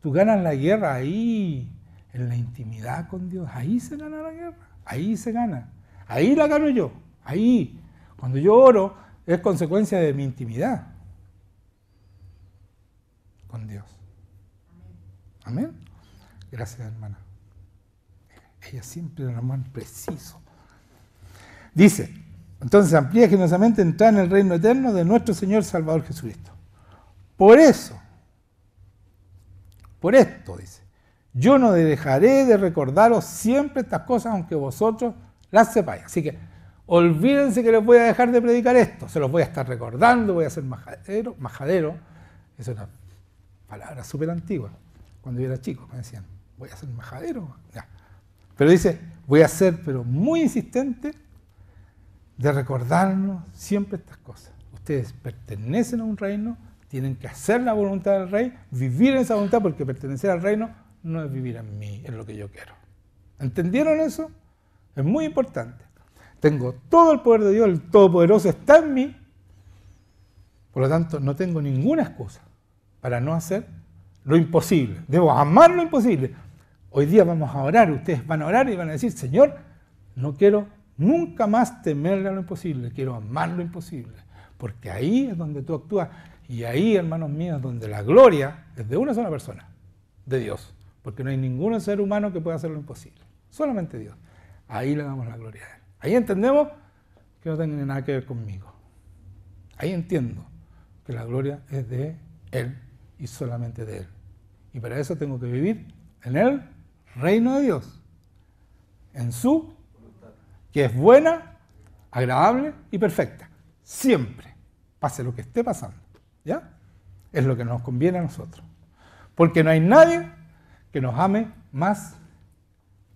Tú ganas la guerra ahí, en la intimidad con Dios, ahí se gana la guerra, ahí se gana, ahí la gano yo, ahí. Cuando yo oro es consecuencia de mi intimidad con Dios. Amén. Gracias, hermana. Ella siempre es un amor preciso. Dice, entonces amplía generosamente entrar en el reino eterno de nuestro Señor Salvador Jesucristo. Por esto, dice, yo no dejaré de recordaros siempre estas cosas, aunque vosotros las sepáis. Así que olvídense que les voy a dejar de predicar esto, se los voy a estar recordando, voy a ser majadero, es una palabra súper antigua. Cuando yo era chico me decían, voy a ser majadero. Ya. Pero dice, voy a ser, pero muy insistente, de recordarnos siempre estas cosas. Ustedes pertenecen a un reino, tienen que hacer la voluntad del rey, vivir en esa voluntad, porque pertenecer al reino no es vivir en mí, en lo que yo quiero. ¿Entendieron eso? Es muy importante. Tengo todo el poder de Dios, el Todopoderoso está en mí, por lo tanto no tengo ninguna excusa para no hacer lo imposible. Debo amar lo imposible. Hoy día vamos a orar, ustedes van a orar y van a decir, Señor, no quiero nunca más temerle a lo imposible, quiero amar lo imposible, porque ahí es donde tú actúas, y ahí, hermanos míos, es donde la gloria es de una sola persona, de Dios, porque no hay ningún ser humano que pueda hacer lo imposible, solamente Dios. Ahí le damos la gloria a Él. Ahí entendemos que no tiene nada que ver conmigo. Ahí entiendo que la gloria es de Él y solamente de Él. Y para eso tengo que vivir en el reino de Dios, en su, que es buena, agradable y perfecta. Siempre, pase lo que esté pasando. ¿Ya? Es lo que nos conviene a nosotros. Porque no hay nadie que nos ame más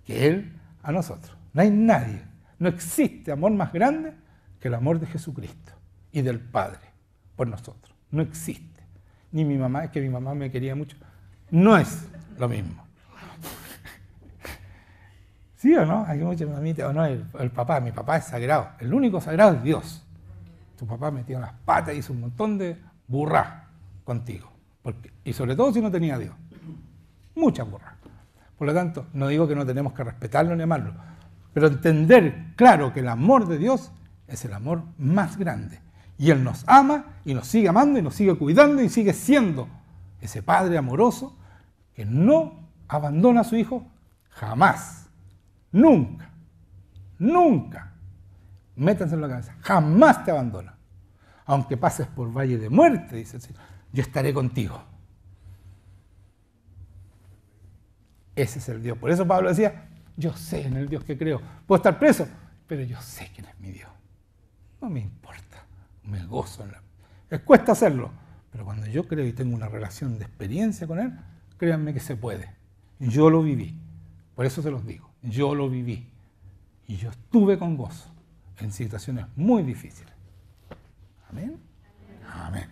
que Él a nosotros. No hay nadie. No existe amor más grande que el amor de Jesucristo y del Padre por nosotros. No existe. Ni mi mamá, es que mi mamá me quería mucho. No es lo mismo. ¿Sí o no? Hay muchas mamitas, o no, el papá, mi papá es sagrado. El único sagrado es Dios. Tu papá metió las patas y hizo un montón de burrá contigo. Y sobre todo si no tenía a Dios. Muchas burras. Por lo tanto, no digo que no tenemos que respetarlo ni amarlo, pero entender, claro, que el amor de Dios es el amor más grande. Y Él nos ama y nos sigue amando y nos sigue cuidando y sigue siendo ese Padre amoroso que no abandona a su Hijo jamás. Nunca. Nunca. Métanse en la cabeza. Jamás te abandona. Aunque pases por valle de muerte, dice el Señor, yo estaré contigo. Ese es el Dios. Por eso Pablo decía, yo sé en el Dios que creo. Puedo estar preso, pero yo sé quién es mi Dios. No me importa. Me gozo en la... cuesta hacerlo, pero cuando yo creo y tengo una relación de experiencia con Él, créanme que se puede. Yo lo viví. Por eso se los digo. Yo lo viví. Y yo estuve con gozo en situaciones muy difíciles. Amén. Amén.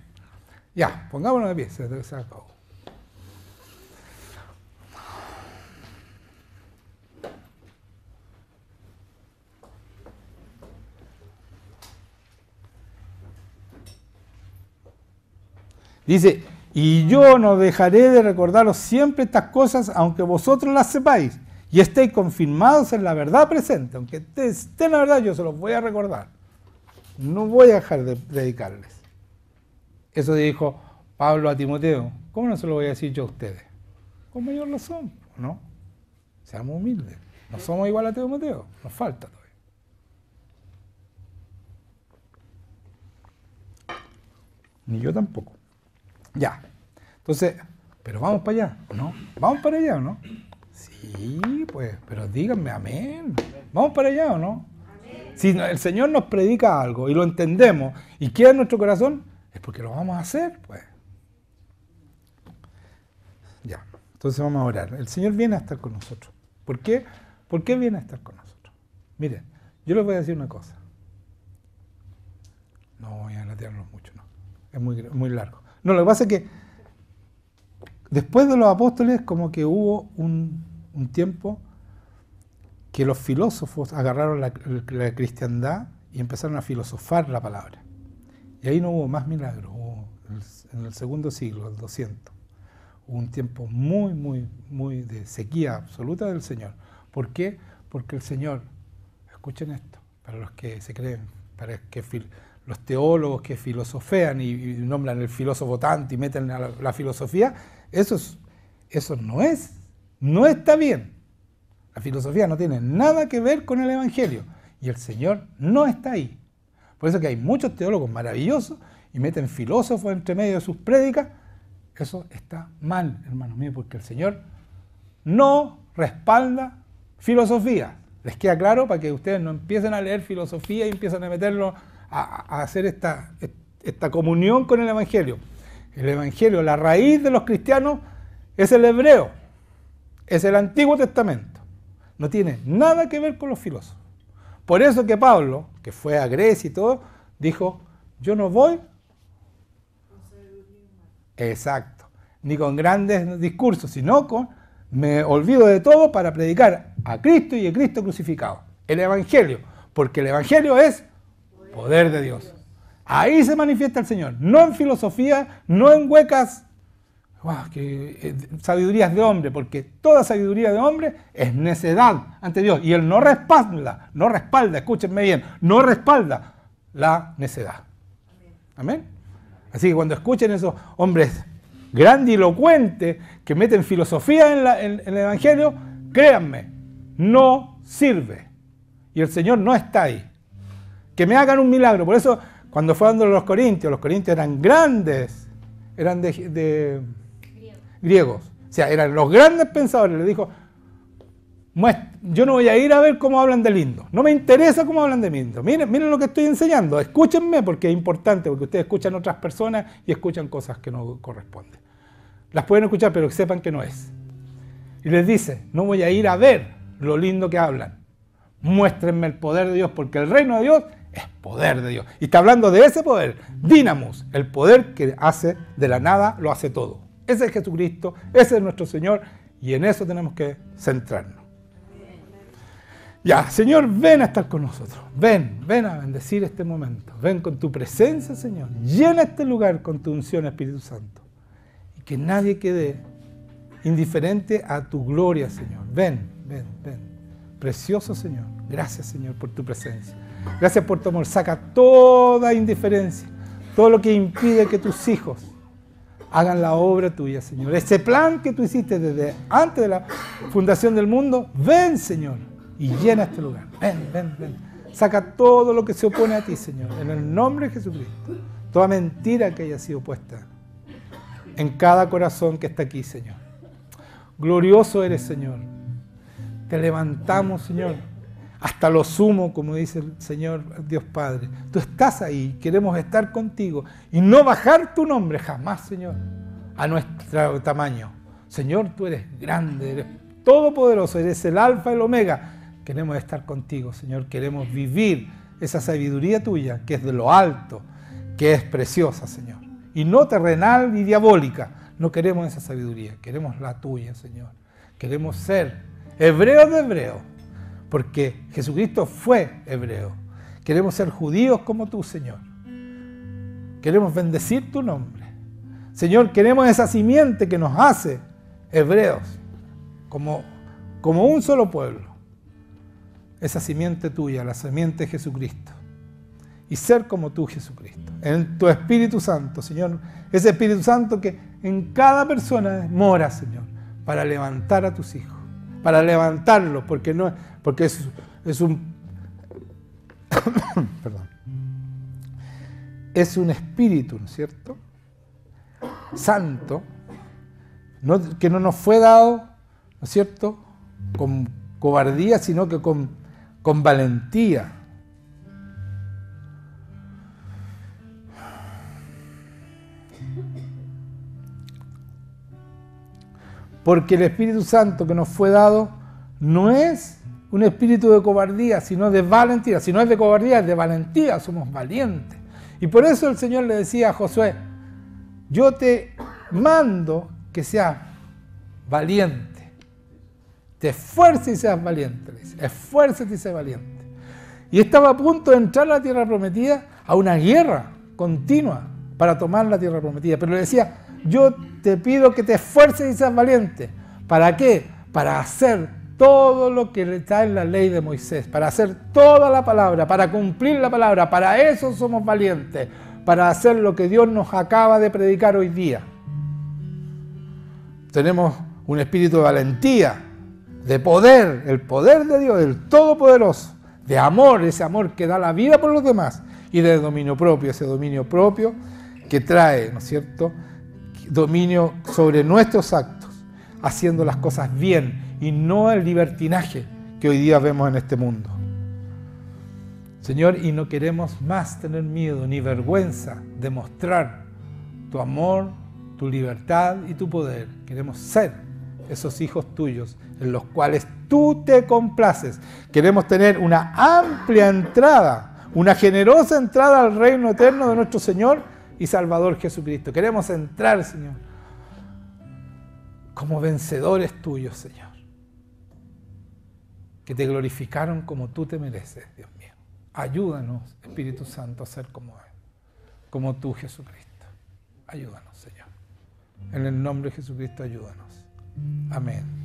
Ya, pongámonos de pie. Se acabó. Dice, y yo no dejaré de recordaros siempre estas cosas, aunque vosotros las sepáis. y estéis confirmados en la verdad presente. Aunque esté en la verdad, yo se los voy a recordar. No voy a dejar de predicarles. Eso dijo Pablo a Timoteo. ¿Cómo no se lo voy a decir yo a ustedes? Con mayor razón, ¿no? Seamos humildes. No somos igual a Timoteo. Nos falta todavía. Ni yo tampoco. Ya. Entonces, pero vamos para allá, ¿o no? ¿Vamos para allá o no? Sí, pues, pero díganme amén. ¿Vamos para allá o no? Amén. Si el Señor nos predica algo y lo entendemos y queda en nuestro corazón, es porque lo vamos a hacer, pues. Ya, entonces vamos a orar. El Señor viene a estar con nosotros. ¿Por qué? ¿Por qué viene a estar con nosotros? Miren, yo les voy a decir una cosa. No voy a latearnos mucho, no. Es muy largo. No, lo que pasa es que después de los apóstoles como que hubo un tiempo que los filósofos agarraron la cristiandad y empezaron a filosofar la palabra. Y ahí no hubo más milagros. En el segundo siglo, el 200, hubo un tiempo muy de sequía absoluta del Señor. ¿Por qué? Porque el Señor, escuchen esto, para los que se creen, para que los teólogos que filosofean y nombran el filósofo tanto y meten a la filosofía, eso no está bien. La filosofía no tiene nada que ver con el Evangelio y el Señor no está ahí. Por eso que hay muchos teólogos maravillosos y meten filósofos entre medio de sus prédicas. Eso está mal, hermanos míos, porque el Señor no respalda filosofía. ¿Les queda claro? Para que ustedes no empiecen a leer filosofía y empiecen a meterlo a hacer esta comunión con el Evangelio. El Evangelio, la raíz de los cristianos es el hebreo, es el Antiguo Testamento. No tiene nada que ver con los filósofos. Por eso que Pablo, que fue a Grecia y todo, dijo, yo no voy, exacto, ni con grandes discursos, sino me olvido de todo para predicar a Cristo y a Cristo crucificado. El Evangelio, porque el Evangelio es poder de Dios. Ahí se manifiesta el Señor, no en filosofía, no en huecas sabidurías de hombre, porque toda sabiduría de hombre es necedad ante Dios, y Él no respalda, escúchenme bien, no respalda la necedad. Amén. Así que cuando escuchen esos hombres grandilocuentes que meten filosofía en el Evangelio, créanme, no sirve. Y el Señor no está ahí. Que me hagan un milagro. Por eso, cuando fue dando los corintios eran grandes, eran de griegos. O sea, eran los grandes pensadores. Le dijo, yo no voy a ir a ver cómo hablan de lindo. No me interesa cómo hablan de lindo. Miren lo que estoy enseñando. Escúchenme porque es importante, porque ustedes escuchan otras personas y escuchan cosas que no corresponden. Las pueden escuchar, pero que sepan que no es. Y les dice, no voy a ir a ver lo lindo que hablan. Muéstrenme el poder de Dios, porque el reino de Dios es poder de Dios. Y está hablando de ese poder, Dínamos, el poder que hace de la nada, lo hace todo. Ese es Jesucristo, ese es nuestro Señor, y en eso tenemos que centrarnos. Ya, Señor, ven a estar con nosotros. Ven a bendecir este momento. Ven con tu presencia, Señor. Llena este lugar con tu unción, Espíritu Santo. Y que nadie quede indiferente a tu gloria, Señor. Ven. Precioso, Señor. Gracias, Señor, por tu presencia. Gracias por tu amor. Saca toda indiferencia, todo lo que impide que tus hijos hagan la obra tuya, Señor. Ese plan que tú hiciste desde antes de la fundación del mundo, ven, Señor, y llena este lugar. Ven. Saca todo lo que se opone a ti, Señor, en el nombre de Jesucristo. Toda mentira que haya sido puesta en cada corazón que está aquí, Señor. Glorioso eres, Señor. Te levantamos, Señor, hasta lo sumo, como dice el Señor Dios Padre. Tú estás ahí, queremos estar contigo y no bajar tu nombre jamás, Señor, a nuestro tamaño. Señor, tú eres grande, eres todopoderoso, eres el alfa y el omega. Queremos estar contigo, Señor, queremos vivir esa sabiduría tuya, que es de lo alto, que es preciosa, Señor, y no terrenal ni diabólica. No queremos esa sabiduría, queremos la tuya, Señor. Queremos ser hebreos de hebreos, porque Jesucristo fue hebreo. Queremos ser judíos como tú, Señor. Queremos bendecir tu nombre. Señor, queremos esa simiente que nos hace hebreos, como como un solo pueblo, esa simiente tuya, la simiente de Jesucristo, y ser como tú, Jesucristo, en tu Espíritu Santo, Señor, ese Espíritu Santo que en cada persona mora, Señor, para levantar a tus hijos, para levantarlos, porque es un perdón, es un espíritu, ¿no es cierto?, santo, que no nos fue dado, ¿no es cierto?, con cobardía, sino que con valentía. Porque el Espíritu Santo que nos fue dado no es un espíritu de cobardía, sino de valentía. Si no es de cobardía, es de valentía, somos valientes. Y por eso el Señor le decía a Josué, yo te mando que seas valiente. Te esfuerces y seas valiente, le dice. Esfuérzate y seas valiente. Y estaba a punto de entrar a la tierra prometida, a una guerra continua para tomar la tierra prometida. Pero le decía, yo te pido que te esfuerces y seas valiente. ¿Para qué? Para hacer todo lo que está en la ley de Moisés, para hacer toda la palabra, para cumplir la palabra. Para eso somos valientes, para hacer lo que Dios nos acaba de predicar hoy día. Tenemos un espíritu de valentía, de poder, el poder de Dios, el Todopoderoso, de amor, ese amor que da la vida por los demás, y de dominio propio, ese dominio propio que trae, ¿no es cierto?, dominio sobre nuestros actos, haciendo las cosas bien y no el libertinaje que hoy día vemos en este mundo. Señor, y no queremos más tener miedo ni vergüenza de mostrar tu amor, tu libertad y tu poder. Queremos ser esos hijos tuyos en los cuales tú te complaces. Queremos tener una amplia entrada, una generosa entrada al reino eterno de nuestro Señor y Salvador Jesucristo. Queremos entrar, Señor, como vencedores tuyos, Señor, que te glorificaron como tú te mereces, Dios mío. Ayúdanos, Espíritu Santo, a ser como Él, como tú, Jesucristo. Ayúdanos, Señor. En el nombre de Jesucristo, ayúdanos. Amén.